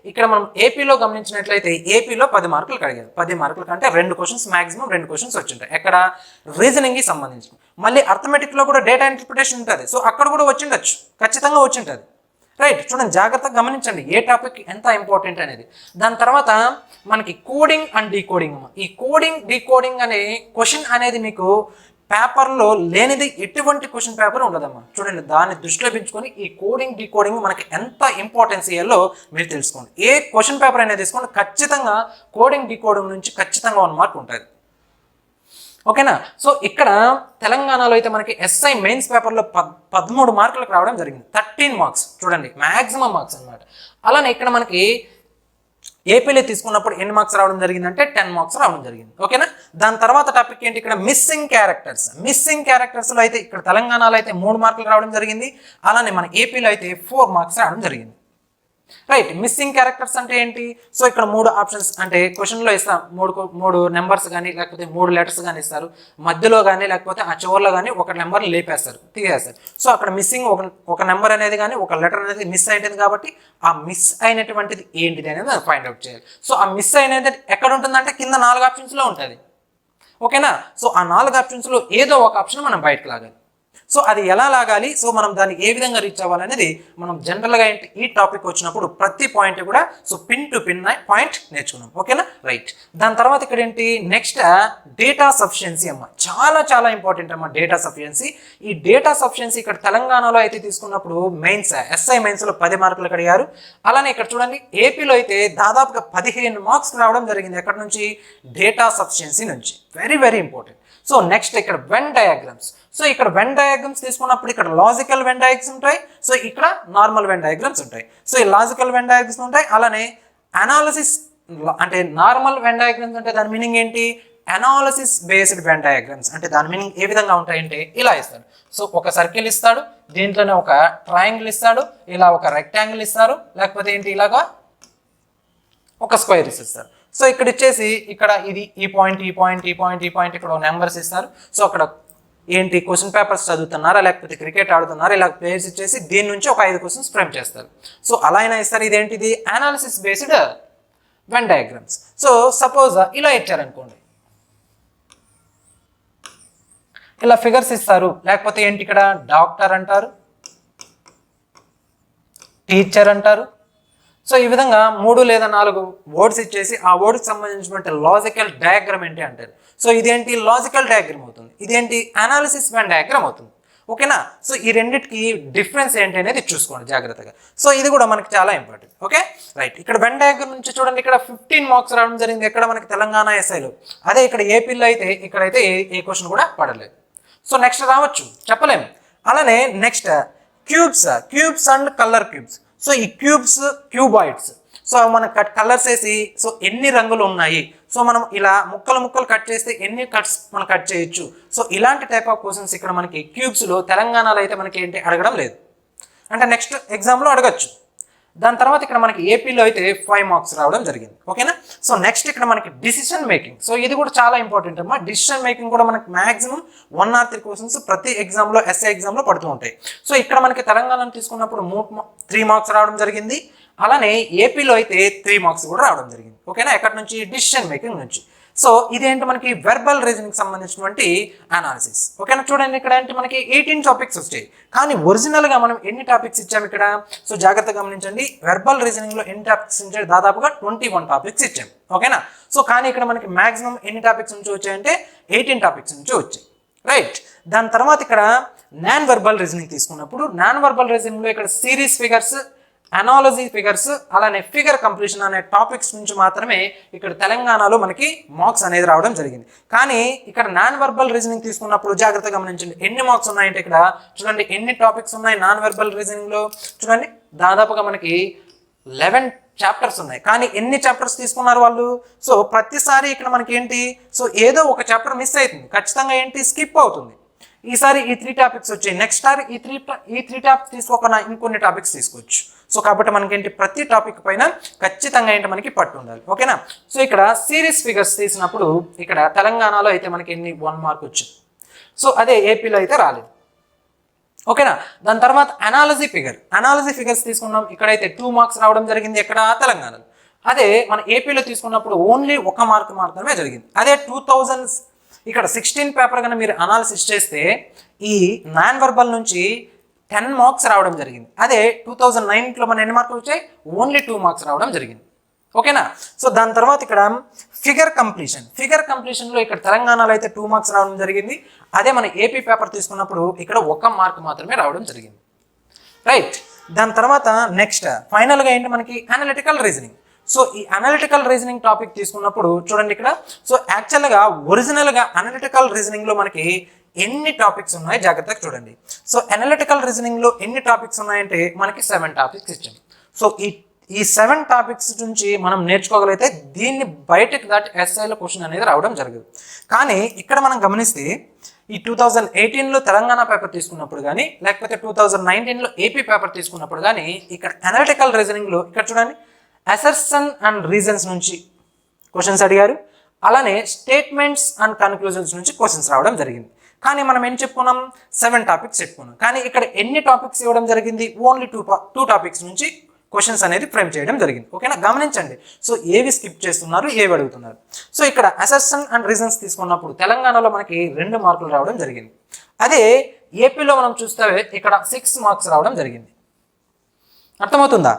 ఇక్కడ మనం ఏపీలో గమనించినట్లయితే ఏపీలో 10 మార్కులు అడిగారు. 10 మార్కుల కంటే 2 క్వశ్చన్స్ మాక్సిమం 2 క్వశ్చన్స్ వచ్చింటాయి. ఎక్కడ రీజనింగ్కి సంబంధించి. మళ్ళీ అర్థమెటిక్లో కూడా డేటా ఇంటర్ప్రిటేషన్ ఉంటుంది. సో అక్కడ కూడా వచ్చిండొచ్చు, ఖచ్చితంగా వచ్చింటుంది. రైట్. చూడండి జాగ్రత్తగా గమనించండి ఏ టాపిక్ ఎంత ఇంపార్టెంట్ అనేది. దాని తర్వాత మనకి కోడింగ్ అండ్ డీకోడింగ్. ఈ డీకోడింగ్ అనే క్వశ్చన్ అనేది మీకు పేపర్లో లేనిది ఎటువంటి క్వశ్చన్ పేపర్ ఉండదమ్మా. చూడండి దాన్ని దృష్టిలో పెంచుకొని ఈ డీకోడింగ్ మనకి ఎంత ఇంపార్టెన్స్ ఇయ్యాలో మీరు తెలుసుకోండి. ఏ క్వశ్చన్ పేపర్ అనేది తీసుకోండి, ఖచ్చితంగా డీకోడింగ్ నుంచి ఖచ్చితంగా 1 మార్క్ ఉంటుంది. ఓకేనా. సో ఇక్కడ తెలంగాణలో అయితే మనకి ఎస్ఐ మెయిన్స్ పేపర్లో 13 మార్కులకు రావడం జరిగింది. 13 మార్క్స్ చూడండి, మ్యాక్సిమం మార్క్స్ అనమాట. అలానే ఇక్కడ మనకి ఏపీలో తీసుకున్నప్పుడు ఎన్ని మార్క్స్ రావడం జరిగిందంటే 10 మార్క్స్ రావడం జరిగింది. ఓకేనా. దాని తర్వాత టాపిక్ ఏంటి, ఇక్కడ మిస్సింగ్ క్యారెక్టర్స్లో అయితే ఇక్కడ తెలంగాణలో అయితే 3 మార్కులు రావడం జరిగింది, అలానే మన ఏపీలో అయితే 4 మార్క్స్ రావడం జరిగింది. రైట్. మిస్సింగ్ క్యారెక్టర్స్ అంటే ఏంటి, సో ఇక్కడ 3 ఆప్షన్స్ అంటే క్వశ్చన్లో ఇస్తాం, 3 నెంబర్స్ కానీ లేకపోతే 3 లెటర్స్ కానీ ఇస్తారు, మధ్యలో కానీ లేకపోతే ఆ చివరిలో కానీ ఒక నెంబర్ లేపేస్తారు, తీసేస్తారు. సో అక్కడ మిస్సింగ్ ఒక నెంబర్ అనేది కానీ ఒక లెటర్ అనేది మిస్ అయింది కాబట్టి ఆ మిస్ అయినటువంటిది ఏంటిది అనేది ఫైండ్ అవుట్ చేయాలి. సో ఆ మిస్ అయినది ఎక్కడ ఉంటుందంటే కింద 4 ఆప్షన్స్లో ఉంటుంది. ఓకేనా. సో ఆ 4 ఆప్షన్స్లో ఏదో ఒక ఆప్షన్ మనం బయటకు లాగాలి. సో అది ఎలా లాగాలి, సో మనం దాన్ని ఏ విధంగా రీచ్ అవ్వాలనేది మనం జనరల్గా ఈ టాపిక్ వచ్చినప్పుడు ప్రతి పాయింట్ కూడా so pin to pin point నేర్చుకున్నాం. ఓకేనా రైట్. దాని తర్వాత ఇక్కడ ఏంటి నెక్స్ట్ డేటా సఫిషియన్సీ అమ్మ. చాలా ఇంపార్టెంట్ అమ్మ డేటా సఫిషియన్సీ. ఈ డేటా సఫిషియన్సీ ఇక్కడ తెలంగాణలో అయితే తీసుకున్నప్పుడు ఎస్ఐ మెయిన్స్లో 10 మార్కులు అడిగారు. అలానే ఇక్కడ చూడండి ఏపీలో అయితే దాదాపుగా 15 మార్క్స్ రావడం జరిగింది. ఎక్కడి నుంచి, డేటా సఫిషియన్సీ నుంచి. Very important. సో నెక్స్ట్ ఇక్కడ వెన్ డయాగ్రామ్స్. సో ఇక్కడ వెన్ డయాగ్రామ్స్ తీసుకున్నప్పుడు ఇక్కడ లాజికల్ వెన్ డయాగ్రామ్స్ ఉంటాయి, సో ఇక్కడ నార్మల్ వెన్ డయాగ్రామ్స్ ఉంటాయి. సో ఈ లాజికల్ వెన్ డయాగ్రామ్స్ ఉంటాయి, అలానే అనాలిసిస్ అంటే నార్మల్ వెన్ డయాగ్రామ్స్ అంటే దాని మీనింగ్ ఏంటి, అనాలిసిస్ బేస్డ్ వెన్ డయాగ్రామ్స్ అంటే దాని మీనింగ్ ఏ విధంగా ఉంటాయంటే ఇలా ఇస్తాడు. సో ఒక సర్కిల్ ఇస్తాడు, దీంట్లోనే ఒక ట్రయాంగిల్ ఇస్తాడు, ఇలా ఒక రెక్టాంగిల్ ఇస్తారు, లేకపోతే ఏంటి ఇలాగా ఒక స్క్వేర్ ఇస్తారు. సో ఇక్కడ ఇచ్చేసి ఇక్కడ ఇది ఈ పాయింట్ ఇక్కడ నెంబర్స్ ఇస్తారు. సో అక్కడ ఏంటి క్వశ్చన్ పేపర్స్ చదువుతున్నారా లేకపోతే క్రికెట్ ఆడుతున్నారా ఇలా ప్లేయర్స్ ఇచ్చేసి దీని నుంచి ఒక 5 క్వశ్చన్స్ ఫ్రేమ్ చేస్తారు. సో అలా అయినా ఇస్తారు. ఇదేంటిది analysis based Venn diagrams. So suppose ఇలా ఇచ్చారనుకోండి, ఇలా ఫిగర్స్ ఇస్తారు, లేకపోతే ఏంటి ఇక్కడ డాక్టర్ అంటారు, టీచర్ అంటారు. సో ఈ విధంగా 3 లేదా 4 వర్డ్స్ ఇచ్చేసి ఆ వర్డ్కి సంబంధించిన లాజికల్ డయాగ్రామ్ ఏంటి అంటారు. సో ఇదేంటి లాజికల్ డయాగ్రామ్ అవుతుంది, ఇదేంటి అనాలిసిస్ వెన్ డయాగ్రామ్ అవుతుంది. ఓకేనా. సో ఈ రెండింటికి డిఫరెన్స్ ఏంటి అనేది చూసుకోండి జాగ్రత్తగా. సో ఇది కూడా మనకి చాలా ఇంపార్టెంట్. Okay right. ఇక్కడ వెన్ డయాగ్రామ్ నుంచి చూడండి ఇక్కడ 15 మార్క్స్ రావడం జరిగింది ఎక్కడ మనకి తెలంగాణ ఎస్ఐలో. అదే ఇక్కడ ఏపీలో అయితే ఇక్కడైతే ఏ క్వశ్చన్ కూడా పడలేదు. సో నెక్స్ట్ రావచ్చు చెప్పలేము. అలానే next cubes and colour cubes. So ఈ క్యూబాయిడ్స్, సో మనం కలర్స్ వేసి సో ఎన్ని రంగులు ఉన్నాయి, సో మనం ఇలా ముక్కలు కట్ చేస్తే ఎన్ని కట్స్ మనం కట్ చేయొచ్చు. సో ఇలాంటి టైప్ ఆఫ్ క్వశ్చన్స్ ఇక్కడ మనకి క్యూబ్స్లో తెలంగాణలో అయితే మనకి ఏంటి అడగడం లేదు, అంటే నెక్స్ట్ ఎగ్జామ్లో అడగచ్చు. దాని తర్వాత ఇక్కడ మనకి ఏపీలో అయితే 5 మార్క్స్ రావడం జరిగింది. ఓకేనా. సో నెక్స్ట్ ఇక్కడ మనకి డిసిషన్ మేకింగ్. సో ఇది కూడా చాలా ఇంపార్టెంట్ అమ్మా. డిసిషన్ మేకింగ్ కూడా మనకి మాక్సిమం 1 or 3 క్వశ్చన్స్ ప్రతి ఎగ్జామ్లో ఎస్ఐ ఎగ్జామ్లో పడుతూ ఉంటాయి. సో ఇక్కడ మనకి తెలంగాణలో తీసుకున్నప్పుడు 3 మార్క్స్ రావడం జరిగింది, అలానే ఏపీలో అయితే 3 మార్క్స్ కూడా రావడం జరిగింది. ఓకేనా, ఎక్కడి నుంచి, డిసిషన్ మేకింగ్ నుంచి. సో ఇదేంటి మనకి వెర్బల్ రీజనింగ్ సంబంధించినటువంటి అనాలిసిస్. ఓకేనా, చూడండి ఇక్కడ ఏంటి మనకి 18 టాపిక్స్ వచ్చాయి, కానీ ఒరిజినల్గా మనం ఎన్ని టాపిక్స్ ఇచ్చాము ఇక్కడ. సో జాగ్రత్తగా గమనించండి, వెర్బల్ రీజనింగ్లో ఎన్ని టాపిక్స్ ఇచ్చారు, దాదాపుగా 21 టాపిక్స్ ఇచ్చాము. ఓకేనా, సో కానీ ఇక్కడ మనకి మాక్సిమం ఎన్ని టాపిక్స్ నుంచి వచ్చాయంటే 18 టాపిక్స్ నుంచి వచ్చాయి. రైట్, దాని తర్వాత ఇక్కడ నాన్ వెర్బల్ రీజనింగ్ తీసుకున్నప్పుడు నాన్ వెర్బల్ రీజనింగ్లో ఇక్కడ సిరీస్ ఫిగర్స్, అనాలజీ ఫిగర్స్, అలానే ఫిగర్ కంప్లీషన్ అనే టాపిక్స్ నుంచి మాత్రమే ఇక్కడ తెలంగాణలో మనకి మార్క్స్ అనేది రావడం జరిగింది. కానీ ఇక్కడ నాన్ వెర్బల్ రీజనింగ్ తీసుకున్నప్పుడు జాగ్రత్తగా గమనించండి, ఎన్ని మార్క్స్ ఉన్నాయంటే ఇక్కడ చూడండి ఎన్ని టాపిక్స్ ఉన్నాయి నాన్ వెర్బల్ రీజనింగ్లో. చూడండి దాదాపుగా మనకి 11 చాప్టర్స్ ఉన్నాయి, కానీ ఎన్ని చాప్టర్స్ తీసుకున్నారు వాళ్ళు. సో ప్రతిసారి ఇక్కడ మనకి ఏంటి, సో ఏదో ఒక చాప్టర్ మిస్ అవుతుంది, ఖచ్చితంగా ఏంటి స్కిప్ అవుతుంది. ఈసారి ఈ 3 టాపిక్స్ వచ్చాయి, నెక్స్ట్ సారి ఈ త్రీ టాపిక్స్ తీసుకోకుండా ఇంకొన్ని టాపిక్స్ తీసుకోవచ్చు. సో కాబట్టి మనకి ఏంటి ప్రతి టాపిక్ పైన ఖచ్చితంగా ఏంటి మనకి పట్టు ఉండాలి. ఓకేనా, సో ఇక్కడ సిరీస్ ఫిగర్స్ తీసినప్పుడు ఇక్కడ తెలంగాణలో అయితే మనకి ఎన్ని 1 మార్క్ వచ్చింది, సో అదే ఏపీలో అయితే రాలేదు. ఓకేనా, దాని తర్వాత అనాలజీ ఫిగర్స్ తీసుకున్నాం, ఇక్కడైతే 2 మార్క్స్ రావడం జరిగింది ఎక్కడ, తెలంగాణలో. అదే మన ఏపీలో తీసుకున్నప్పుడు ఓన్లీ 1 మార్క్ మాత్రమే జరిగింది. అదే 2000 ఇక్కడ 16 పేపర్ కన్నా మీరు అనాలిసిస్ చేస్తే ఈ నాన్ వెర్బల్ నుంచి 10 మార్క్స్ రావడం జరిగింది. అదే 2009లో మన ఎన్ని మార్కులు వచ్చాయి, ఓన్లీ 2 మార్క్స్ రావడం జరిగింది. ఓకేనా, సో దాని తర్వాత ఇక్కడ ఫిగర్ కంప్లీషన్లో ఇక్కడ తెలంగాణలో అయితే 2 మార్క్స్ రావడం జరిగింది. అదే మన ఏపీ పేపర్ తీసుకున్నప్పుడు ఇక్కడ 1 మార్క్ మాత్రమే రావడం జరిగింది. రైట్, దాని తర్వాత నెక్స్ట్ ఫైనల్గా ఏంటి మనకి అనలిటికల్ రీజనింగ్. సో ఈ అనలిటికల్ రీజనింగ్ టాపిక్ తీసుకున్నప్పుడు చూడండి ఇక్కడ, సో యాక్చువల్గా ఒరిజినల్గా అనలిటికల్ రీజనింగ్లో మనకి ఎన్ని టాపిక్స్ ఉన్నాయి జాగ్రత్తగా చూడండి. సో అనలిటికల్ రీజనింగ్లో ఎన్ని టాపిక్స్ ఉన్నాయంటే మనకి 7 టాపిక్స్ ఇచ్చాం. సో ఈ 7 టాపిక్స్ నుంచి మనం నేర్చుకోగలిగితే దీన్ని బయటకు దాటి ఎస్ఐలో క్వశ్చన్ అనేది రావడం జరగదు. కానీ ఇక్కడ మనం గమనిస్తే ఈ 2018లో తెలంగాణ పేపర్ తీసుకున్నప్పుడు కానీ లేకపోతే 2019లో ఏపీ పేపర్ తీసుకున్నప్పుడు కానీ ఇక్కడ అనలిటికల్ రీజనింగ్లో ఇక్కడ చూడండి అసర్షన్ అండ్ రీజన్స్ నుంచి క్వశ్చన్స్ అడిగారు, అలానే స్టేట్మెంట్స్ అండ్ కన్క్లూజన్స్ నుంచి క్వశ్చన్స్ రావడం జరిగింది. కానీ మనం ఏం చెప్పుకున్నాం, 7 టాపిక్స్ చెప్పుకున్నాం, కానీ ఇక్కడ ఎన్ని టాపిక్స్ ఇవ్వడం జరిగింది, ఓన్లీ 2 టాపిక్స్ నుంచి క్వశ్చన్స్ అనేది ఫ్రేమ్ చేయడం జరిగింది. ఓకేనా, గమనించండి, సో ఏవి స్కిప్ చేస్తున్నారు, ఏవి అడుగుతున్నారు. సో ఇక్కడ అసర్షన్ అండ్ రీజన్స్ తీసుకున్నప్పుడు తెలంగాణలో మనకి 2 మార్కులు రావడం జరిగింది. అదే ఏపీలో మనం చూస్తే ఇక్కడ 6 మార్క్స్ రావడం జరిగింది. అర్థమవుతుందా.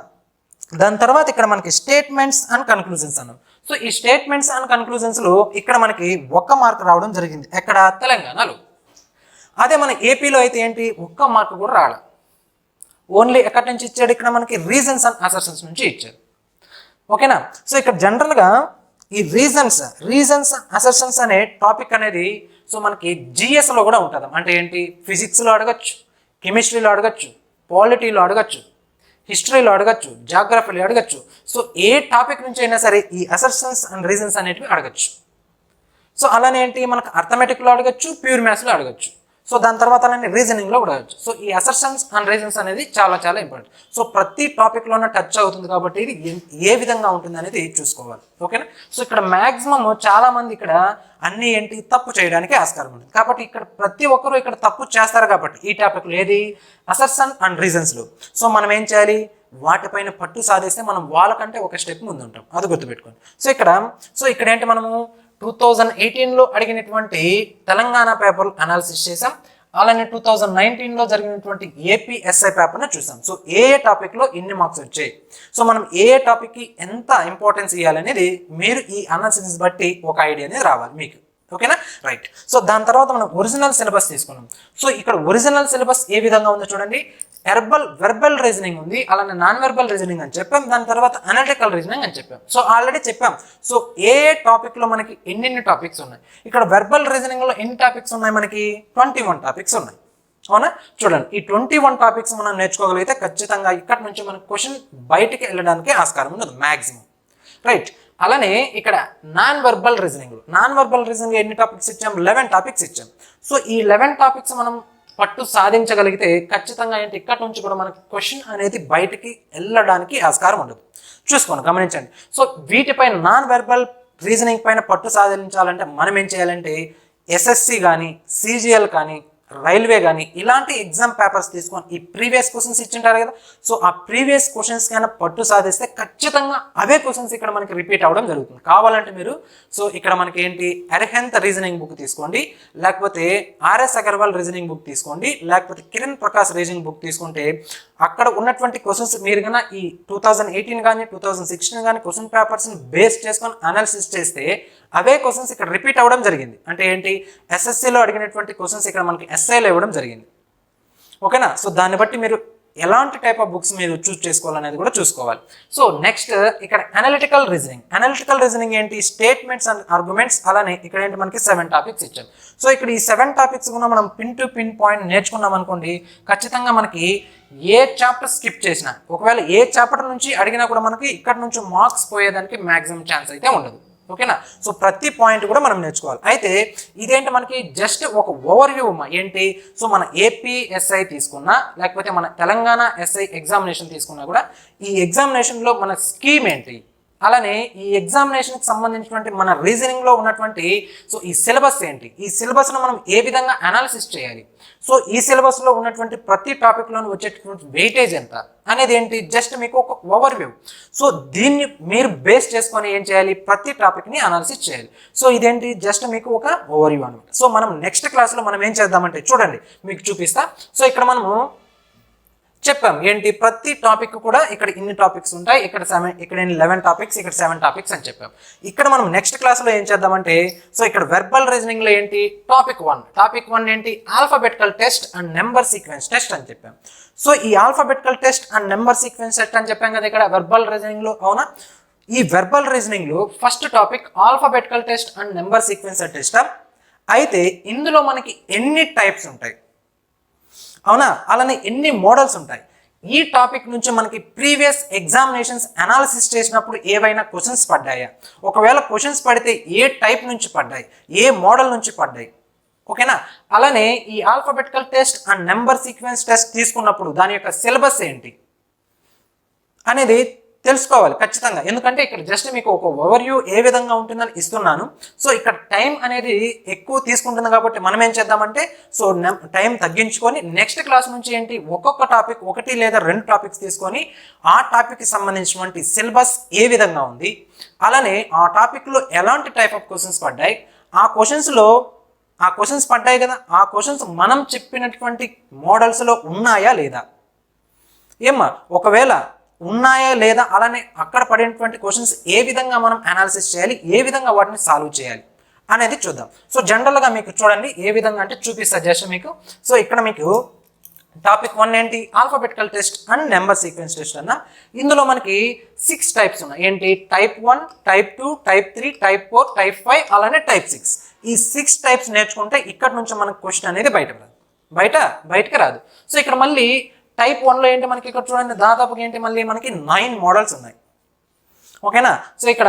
దాని తర్వాత ఇక్కడ మనకి స్టేట్మెంట్స్ అండ్ కన్క్లూజన్స్ అన్నాం. సో ఈ స్టేట్మెంట్స్ అండ్ కన్క్లూజన్స్లో ఇక్కడ మనకి 1 మార్క్ రావడం జరిగింది ఎక్కడ, తెలంగాణలో. అదే మన ఏపీలో అయితే ఏంటి 1 మార్క్ కూడా రావడం, ఓన్లీ ఎక్కడి నుంచి ఇచ్చాడు, ఇక్కడ మనకి రీజన్స్ అండ్ అసర్షన్స్ నుంచి ఇచ్చాడు. ఓకేనా, సో ఇక్కడ జనరల్గా ఈ రీజన్స్ అసర్షన్స్ అనే టాపిక్ అనేది సో మనకి జిఎస్లో కూడా ఉంటుంది. అంటే ఏంటి, ఫిజిక్స్లో అడగచ్చు, కెమిస్ట్రీలో అడగచ్చు, పాలిటీలో అడగచ్చు, హిస్టరీలో అడగచ్చు, జాగ్రఫీలో అడగచ్చు. సో ఏ టాపిక్ నుంచి అయినా సరే ఈ అసర్షన్స్ అండ్ రీజన్స్ అనేటివి అడగచ్చు. సో అలానే ఏంటి మనకు అర్థమెటిక్లో అడగచ్చు, ప్యూర్ మ్యాథ్స్లో అడగచ్చు. సో దాని తర్వాత రీజనింగ్లో కూడా అడగచ్చు. సో ఈ అసర్షన్స్ అండ్ రీజన్స్ అనేది చాలా చాలా ఇంపార్టెంట్. సో ప్రతి టాపిక్లోనే టచ్ అవుతుంది కాబట్టి ఇది ఏ విధంగా ఉంటుంది అనేది చూసుకోవాలి. ఓకేనా, సో ఇక్కడ మ్యాక్సిమం చాలా మంది ఇక్కడ అన్ని ఏంటి తప్పు చేయడానికి ఆస్కారం ఉంటుంది. కాబట్టి ఇక్కడ ప్రతి ఒక్కరూ ఇక్కడ తప్పు చేస్తారు కాబట్టి ఈ టాపిక్లో ఏది అసర్షన్ అండ్ రీజన్స్లో సో మనం ఏం చేయాలి, వాటిపైన పట్టు సాధిస్తే మనం వాళ్ళకంటే ఒక స్టెప్ ముందు ఉంటాం, అది గుర్తుపెట్టుకోండి. సో ఇక్కడ ఏంటి మనము 2018లో అడిగినటువంటి తెలంగాణ పేపర్ అనాలిసిస్ చేసాం, అలానే 2019లో జరిగినటువంటి ఏపీ ఎస్ఐ పేపర్ని చూసాం. సో ఏ టాపిక్లో ఎన్ని మార్క్స్ వచ్చాయి, సో మనం ఏ టాపిక్కి ఎంత ఇంపార్టెన్స్ ఇవ్వాలనేది మీరు ఈ అనాలిసిస్ బట్టి ఒక ఐడియా అనేది రావాలి మీకు. ఓకేనా, రైట్. సో దాని తర్వాత మనం ఒరిజినల్ సిలబస్ తీసుకున్నాం. సో ఇక్కడ ఒరిజినల్ సిలబస్ ఏ విధంగా ఉందో చూడండి. వెర్బల్ రీజనింగ్ ఉంది, అలానే నాన్ వెర్బల్ రీజనింగ్ అని చెప్పాం, దాని తర్వాత అనలిటికల్ రీజనింగ్ అని చెప్పాం. సో ఆల్రెడీ చెప్పాం. సో ఏ టాపిక్లో మనకి ఎన్ని టాపిక్స్ ఉన్నాయి, ఇక్కడ వెర్బల్ రీజనింగ్లో ఎన్ని టాపిక్స్ ఉన్నాయి, మనకి 21 టాపిక్స్ ఉన్నాయి. అవునా, చూడండి ఈ 21 టాపిక్స్ మనం నేర్చుకోగలిగితే ఖచ్చితంగా ఇక్కడ నుంచి మనకి క్వశ్చన్ బయటికి వెళ్ళడానికి ఆస్కారం ఉండదు మ్యాక్సిమం. రైట్, అలానే ఇక్కడ నాన్ వెర్బల్ రీజనింగ్ ఎన్ని టాపిక్స్ ఇచ్చాం, 11 టాపిక్స్ ఇచ్చాం. సో ఈ 11 టాపిక్స్ మనం పట్టు సాధించగలిగితే ఖచ్చితంగా ఏంటి ఇక్కడ నుంచి కూడా మనకి క్వశ్చన్ అనేది బయటికి వెళ్ళడానికి ఆస్కారం ఉండదు. చూసుకోండి, గమనించండి. సో వీటిపైన నాన్ వెర్బల్ రీజనింగ్ పైన పట్టు సాధించాలంటే మనం ఏం చేయాలంటే ఎస్ఎస్సి కానీ, సిజిఎల్ కానీ, రైల్వే కానీ ఇలాంటి ఎగ్జామ్ పేపర్స్ తీసుకొని ఈ ప్రీవియస్ క్వశ్చన్స్ ఇచ్చింటారు కదా, సో ఆ ప్రీవియస్ క్వశ్చన్స్ కైనా పట్టు సాధిస్తే ఖచ్చితంగా అవే క్వశ్చన్స్ ఇక్కడ మనకి రిపీట్ అవ్వడం జరుగుతుంది. కావాలంటే మీరు సో ఇక్కడ మనకి ఏంటి అర్హంత్ రీజనింగ్ బుక్ తీసుకోండి, లేకపోతే ఆర్ఎస్ అగర్వాల్ రీజనింగ్ బుక్ తీసుకోండి, లేకపోతే కిరణ్ ప్రకాష్ రీజనింగ్ బుక్ తీసుకుంటే అక్కడ ఉన్నటువంటి క్వశ్చన్స్ మీరు కన్నా ఈ 2018 కానీ 2016 కానీ క్వశ్చన్ పేపర్స్ని బేస్ చేసుకొని అనాలిసిస్ చేస్తే అవే క్వశ్చన్స్ ఇక్కడ రిపీట్ అవ్వడం జరిగింది. అంటే ఏంటి ఎస్ఎస్సిలో అడిగినటువంటి క్వశ్చన్స్ ఇక్కడ మనకి ఎస్ఐలో ఇవ్వడం జరిగింది. ఓకేనా, సో దాన్ని బట్టి మీరు ఎలాంటి టైప్ ఆఫ్ బుక్స్ మీరు చూస్ చేసుకోవాలనేది కూడా చూసుకోవాలి. సో నెక్స్ట్ ఇక్కడ అనలిటికల్ రీజనింగ్ ఏంటి స్టేట్మెంట్స్ అండ్ ఆర్గ్యుమెంట్స్, అలానే ఇక్కడ ఏంటి మనకి 7 టాపిక్స్ ఇచ్చారు. సో ఇక్కడ ఈ 7 టాపిక్స్ కూడా మనం పిన్ టు పిన్ పాయింట్ నేర్చుకున్నాం అనుకోండి, ఖచ్చితంగా మనకి ఏ చాప్టర్ స్కిప్ చేసినా ఒకవేళ ఏ చాప్టర్ నుంచి అడిగినా కూడా మనకి ఇక్కడ నుంచి మార్క్స్ పోయేదానికి మ్యాక్సిమం ఛాన్స్ అయితే ఉండదు. ఓకేనా, సో ప్రతి పాయింట్ కూడా మనం నేర్చుకోవాలి. అయితే ఇదేంటి మనకి జస్ట్ ఒక ఓవర్ వ్యూ ఏంటి, సో మన ఏపీ ఎస్ఐ తీసుకున్నా లేకపోతే మన తెలంగాణ ఎస్ఐ ఎగ్జామినేషన్ తీసుకున్నా కూడా ఈ ఎగ్జామినేషన్లో మన స్కీమ్ ఏంటి, అలానే ఈ ఎగ్జామినేషన్కి సంబంధించినటువంటి మన రీజనింగ్లో ఉన్నటువంటి సో ఈ సిలబస్ ఏంటి, ఈ సిలబస్ను మనం ఏ విధంగా అనాలిసిస్ చేయాలి, సో ఈ సిలబస్లో ఉన్నటువంటి ప్రతి టాపిక్లోని వచ్చేటటువంటి వెయిటేజ్ ఎంత అనేది ఏంటి జస్ట్ మీకు ఒక ఓవర్ వ్యూ. సో దీన్ని మీరు బేస్ చేసుకొని ఏం చేయాలి, ప్రతి టాపిక్ని అనాలిసిస్ చేయాలి. సో ఇదేంటి జస్ట్ మీకు ఒక ఓవర్ వ్యూ అనమాట. సో మనం నెక్స్ట్ క్లాస్లో మనం ఏం చేద్దామంటే చూడండి మీకు చూపిస్తా. సో ఇక్కడ మనము చెప్పాం ఏంటి ప్రతి టాపిక్ కూడా ఇక్కడ ఇన్ని టాపిక్స్ ఉంటాయి, ఇక్కడ 11 టాపిక్స్, ఇక్కడ 7 టాపిక్స్ అని చెప్పాం. ఇక్కడ మనం నెక్స్ట్ క్లాస్లో ఏం చేద్దామంటే సో ఇక్కడ వెర్బల్ రీజనింగ్లో ఏంటి టాపిక్ 1 ఏంటి alphabetical test and number sequence test అని చెప్పాం. సో ఈ alphabetical test and number sequence test అని చెప్పాం కదా ఇక్కడ వెర్బల్ రీజనింగ్లో. అవునా, ఈ వెర్బల్ రీజనింగ్లో first topic alphabetical test and number sequence test. అయితే ఇందులో మనకి ఎన్ని టైప్స్ ఉంటాయి, అవునా, అలానే ఎన్ని మోడల్స్ ఉంటాయి, ఈ టాపిక్ నుంచి మనకి ప్రీవియస్ ఎగ్జామినేషన్స్ అనాలిసిస్ చేసినప్పుడు ఏవైనా క్వశ్చన్స్ పడ్డాయా, ఒకవేళ క్వశ్చన్స్ పడితే ఏ టైప్ నుంచి పడ్డాయి, ఏ మోడల్ నుంచి పడ్డాయి. ఓకేనా, అలానే ఈ alphabetical test and number sequence test తీసుకున్నప్పుడు దాని యొక్క సిలబస్ ఏంటి అనేది తెలుసుకోవాలి ఖచ్చితంగా. ఎందుకంటే ఇక్కడ జస్ట్ మీకు ఒక ఓవర్వ్యూ ఏ విధంగా ఉంటుందని ఇస్తున్నాను. సో ఇక్కడ టైం అనేది ఎక్కువ తీసుకుంటుంది కాబట్టి మనం ఏం చేద్దామంటే సో టైం తగ్గించుకొని నెక్స్ట్ క్లాస్ నుంచి ఏంటి ఒక్కొక్క టాపిక్ 1 లేదా 2 టాపిక్స్ తీసుకొని ఆ టాపిక్కి సంబంధించినటువంటి సిలబస్ ఏ విధంగా ఉంది, అలానే ఆ టాపిక్లో ఎలాంటి టైప్ ఆఫ్ క్వశ్చన్స్ పడ్డాయి, ఆ క్వశ్చన్స్ పడ్డాయి కదా, ఆ క్వశ్చన్స్ మనం చెప్పినటువంటి మోడల్స్లో ఉన్నాయా లేదా, ఏమ్మా ఒకవేళ ఉన్నాయా లేదా, అలానే అక్కడ పడినటువంటి క్వశ్చన్స్ ఏ విధంగా మనం అనాలిసిస్ చేయాలి, ఏ విధంగా వాటిని సాల్వ్ చేయాలి అనేది చూద్దాం. సో జనరల్గా మీకు చూడండి ఏ విధంగా అంటే చూపిస్తా జస్ట్ మీకు. సో ఇక్కడ మీకు టాపిక్ 1 ఏంటి alphabetical test and number sequence test అన్న. ఇందులో మనకి 6 టైప్స్ ఉన్నాయి. ఏంటి type 1, type 2, type 3, type 4, type 5, అలానే టైప్ 6. ఈ 6 టైప్స్ నేర్చుకుంటే ఇక్కడ నుంచి మనకు క్వశ్చన్ అనేది బయటకు రాదు. సో ఇక్కడ మళ్ళీ టైప్ 1లో ఏంటి మనకి ఇక్కడ చూడండి దాదాపుగా ఏంటి మళ్ళీ మనకి 9 మోడల్స్ ఉన్నాయి. ఓకేనా, సో ఇక్కడ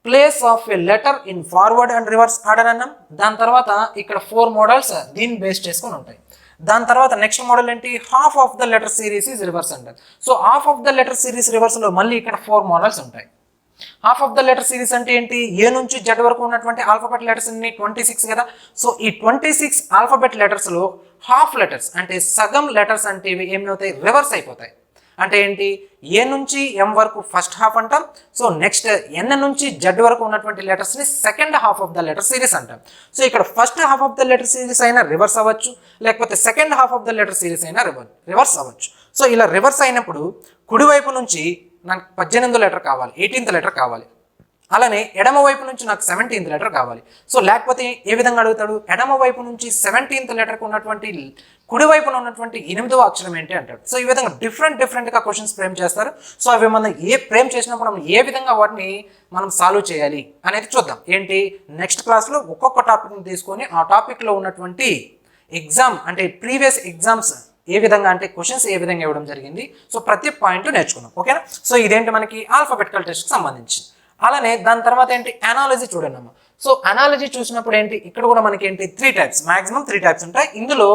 place of a letter in forward and reverse order అన్నాం. దాని తర్వాత ఇక్కడ 4 మోడల్స్ దీన్ని బేస్ చేసుకొని ఉంటాయి. దాని తర్వాత నెక్స్ట్ మోడల్ ఏంటి half of the letter series is reverse అంటారు. So half of the letter series రివర్స్లో మళ్ళీ ఇక్కడ 4 మోడల్స్ ఉంటాయి. Half of the letter series అంటే ఏంటి ఏ నుంచి జెడ్ వరకు ఉన్నటువంటి ఆల్ఫాబెట్ లెటర్స్ 26 కదా. సో ఈ 26 ఆల్ఫాబెట్ లెటర్స్లో హాఫ్ లెటర్స్ అంటే సగం లెటర్స్ అంటే ఇవి ఏమవుతాయి రివర్స్ అయిపోతాయి. అంటే ఏంటి ఏ నుంచి ఎం వరకు ఫస్ట్ హాఫ్ అంటాం. సో నెక్స్ట్ ఎన్ నుంచి జెడ్ వరకు ఉన్నటువంటి లెటర్స్ని second half of the letter series అంటాం. సో ఇక్కడ first half of the letter series అయినా రివర్స్ అవ్వచ్చు, లేకపోతే second half of the letter series అయినా రివర్స్ అవ్వచ్చు. సో ఇలా రివర్స్ అయినప్పుడు కుడివైపు నుంచి నాకు 18వ లెటర్ కావాలి, 18th లెటర్ కావాలి, అలానే ఎడమ వైపు నుంచి నాకు 17th లెటర్ కావాలి. సో లేకపోతే ఏ విధంగా అడుగుతాడు ఎడమ వైపు నుంచి 17th లెటర్కి ఉన్నటువంటి కుడివైపున ఉన్నటువంటి 8వ అక్షరం ఏంటి అంటాడు. సో ఈ విధంగా డిఫరెంట్గా క్వశ్చన్స్ ఫ్రేమ్ చేస్తారు. సో అవి మనం ఫ్రేమ్ చేసినప్పుడు మనం ఏ విధంగా వాటిని మనం సాల్వ్ చేయాలి అనేది చూద్దాం. ఏంటి నెక్స్ట్ క్లాస్లో ఒక్కొక్క టాపిక్ని తీసుకొని ఆ టాపిక్లో ఉన్నటువంటి ఎగ్జామ్ అంటే ప్రీవియస్ ఎగ్జామ్స్ ఏ విధంగా అంటే క్వశ్చన్స్ ఏ విధంగా ఇవ్వడం జరిగింది, సో ప్రతి పాయింట్ నేర్చుకున్నాం. ఓకేనా, సో ఇదేంటి మనకి ఆల్ఫాబెటికల్ టెస్ట్కి సంబంధించి. అలానే దాని తర్వాత ఏంటి అనాలజీ చూడండి అమ్మ. సో అనాలజీ చూసినప్పుడు ఏంటి ఇక్కడ కూడా మనకి ఏంటి 3 టైప్స్, మాక్సిమం 3 టైప్స్ ఉంటాయి. ఇందులో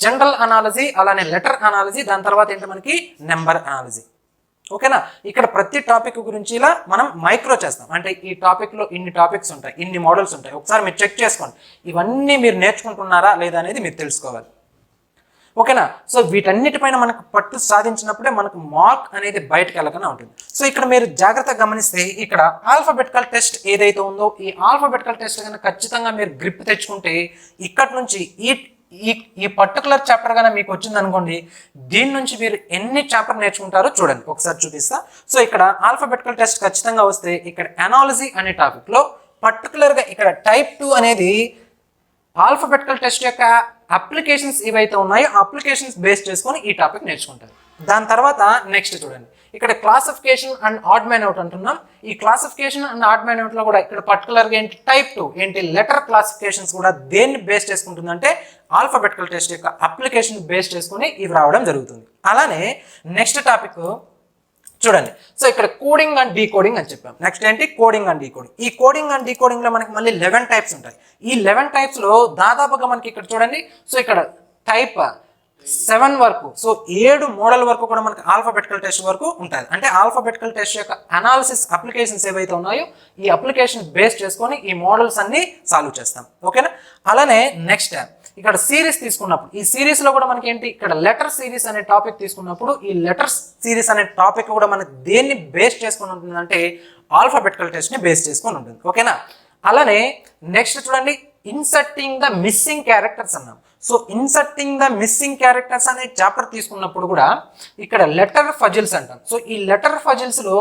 జనరల్ అనాలజీ, అలానే లెటర్ అనాలజీ, దాని తర్వాత ఏంటి మనకి నెంబర్ అనాలజీ. ఓకేనా. ఇక్కడ ప్రతి టాపిక్ గురించి ఇలా మనం మైక్రో చేస్తాం, అంటే ఈ టాపిక్లో ఇన్ని టాపిక్స్ ఉంటాయి, ఇన్ని మోడల్స్ ఉంటాయి, ఒకసారి మీరు చెక్ చేసుకోండి. ఇవన్నీ మీరు నేర్చుకుంటున్నారా లేదా అనేది మీరు తెలుసుకోవాలి. ఓకేనా. సో వీటన్నిటిపైన మనకు పట్టు సాధించినప్పుడే మనకు మార్క్ అనేది బయటకు వెళ్ళకుండా ఉంటుంది. సో ఇక్కడ మీరు జాగ్రత్తగా గమనిస్తే ఇక్కడ ఆల్ఫాబెటికల్ టెస్ట్ ఏదైతే ఉందో ఈ ఆల్ఫాబెటికల్ టెస్ట్ కనుక ఖచ్చితంగా మీరు గ్రిప్ తెచ్చుకుంటే ఇక్కడ నుంచి ఈ పర్టికులర్ చాప్టర్ కనుక మీకు వచ్చింది అనుకోండి, దీని నుంచి మీరు ఎన్ని చాప్టర్ నేర్చుకుంటారో చూడండి, ఒకసారి చూపిస్తా. సో ఇక్కడ ఆల్ఫాబెటికల్ టెస్ట్ ఖచ్చితంగా వస్తే ఇక్కడ అనాలజీ అనే టాపిక్లో పర్టికులర్గా ఇక్కడ టైప్ 2 అనేది ఆల్ఫాబెటికల్ టెస్ట్ యొక్క అప్లికేషన్స్ ఏవైతే ఉన్నాయో ఆ అప్లికేషన్స్ బేస్ చేసుకొని ఈ టాపిక్ నేర్చుకుంటారు. దాని తర్వాత నెక్స్ట్ చూడండి, ఇక్కడ classification and odd man out అంటున్నాం. ఈ classification and odd man out లో కూడా ఇక్కడ పర్టికులర్గా ఏంటి టైప్ 2 ఏంటి లెటర్ క్లాసిఫికేషన్స్ కూడా దేన్ని బేస్ చేసుకుంటుందంటే ఆల్ఫాబెటికల్ టెస్ట్ యొక్క అప్లికేషన్ బేస్ చేసుకుని ఇవి రావడం జరుగుతుంది. అలానే నెక్స్ట్ టాపిక్ చూడండి. సో ఇక్కడ కోడింగ్ అండ్ డీకోడింగ్ అని చెప్పాం. నెక్స్ట్ ఏంటి కోడింగ్ అండ్ డీకోడింగ్. ఈ కోడింగ్ అండ్ డీకోడింగ్ లో మనకి మళ్ళీ 11 టైప్స్ ఉంటాయి. ఈ 11 టైప్స్ లో దాదాపుగా మనకి ఇక్కడ చూడండి, సో ఇక్కడ టైప్ 7 వరకు, సో 7 మోడల్ వరకు కూడా మనకి ఆల్ఫాబెటికల్ టెస్ట్ వరకు ఉంటుంది. అంటే ఆల్ఫాబెటికల్ టెస్ట్ యొక్క అనాలిసిస్ అప్లికేషన్స్ ఏవైతే ఉన్నాయో ఈ అప్లికేషన్ బేస్ చేసుకొని ఈ మోడల్స్ అన్ని సాల్వ్ చేస్తాం. ఓకేనా. అలానే నెక్స్ట్ ఇక్కడ సిరీస్ తీసుకున్నప్పుడు ఈ సిరీస్ లో కూడా మనకి ఏంటి ఇక్కడ లెటర్ సిరీస్ అనే టాపిక్ తీసుకున్నప్పుడు ఈ లెటర్ సిరీస్ అనే టాపిక్ కూడా మనకి దేన్ని బేస్ చేసుకొని ఉంటుంది అంటే ఆల్ఫాబెటికల్ టెస్ట్ ని బేస్ చేసుకొని ఉంటుంది. ఓకేనా. అలానే నెక్స్ట్ చూడండి ఇన్సర్టింగ్ ద మిస్సింగ్ క్యారెక్టర్స్ అన్నాం. So inserting the missing characters అనే చాప్టర్ తీసుకున్నప్పుడు కూడా ఇక్కడ లెటర్ ఫజిల్స్ అంటాం. సో ఈ లెటర్ ఫజిల్స్ లో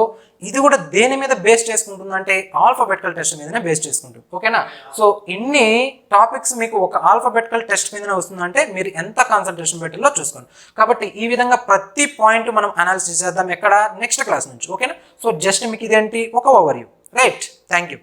ఇది కూడా దేని మీద బేస్ చేసుకుంటుంది అంటే ఆల్ఫాబెటికల్ టెస్ట్ మీదనే బేస్ చేసుకుంటుంది. ఓకేనా. సో ఇన్ని టాపిక్స్ మీకు ఒక ఆల్ఫాబెటికల్ టెస్ట్ మీదనే వస్తుందంటే మీరు ఎంత కాన్సన్ట్రేషన్ పెట్టాలో చూసుకోండి. కాబట్టి ఈ విధంగా ప్రతి పాయింట్ మనం అనాలిసిస్ చేద్దాం ఎక్కడ నెక్స్ట్ క్లాస్ నుంచి. ఓకేనా. సో జస్ట్ మీకు ఇదేంటి ఒక over view. Right. Thank you.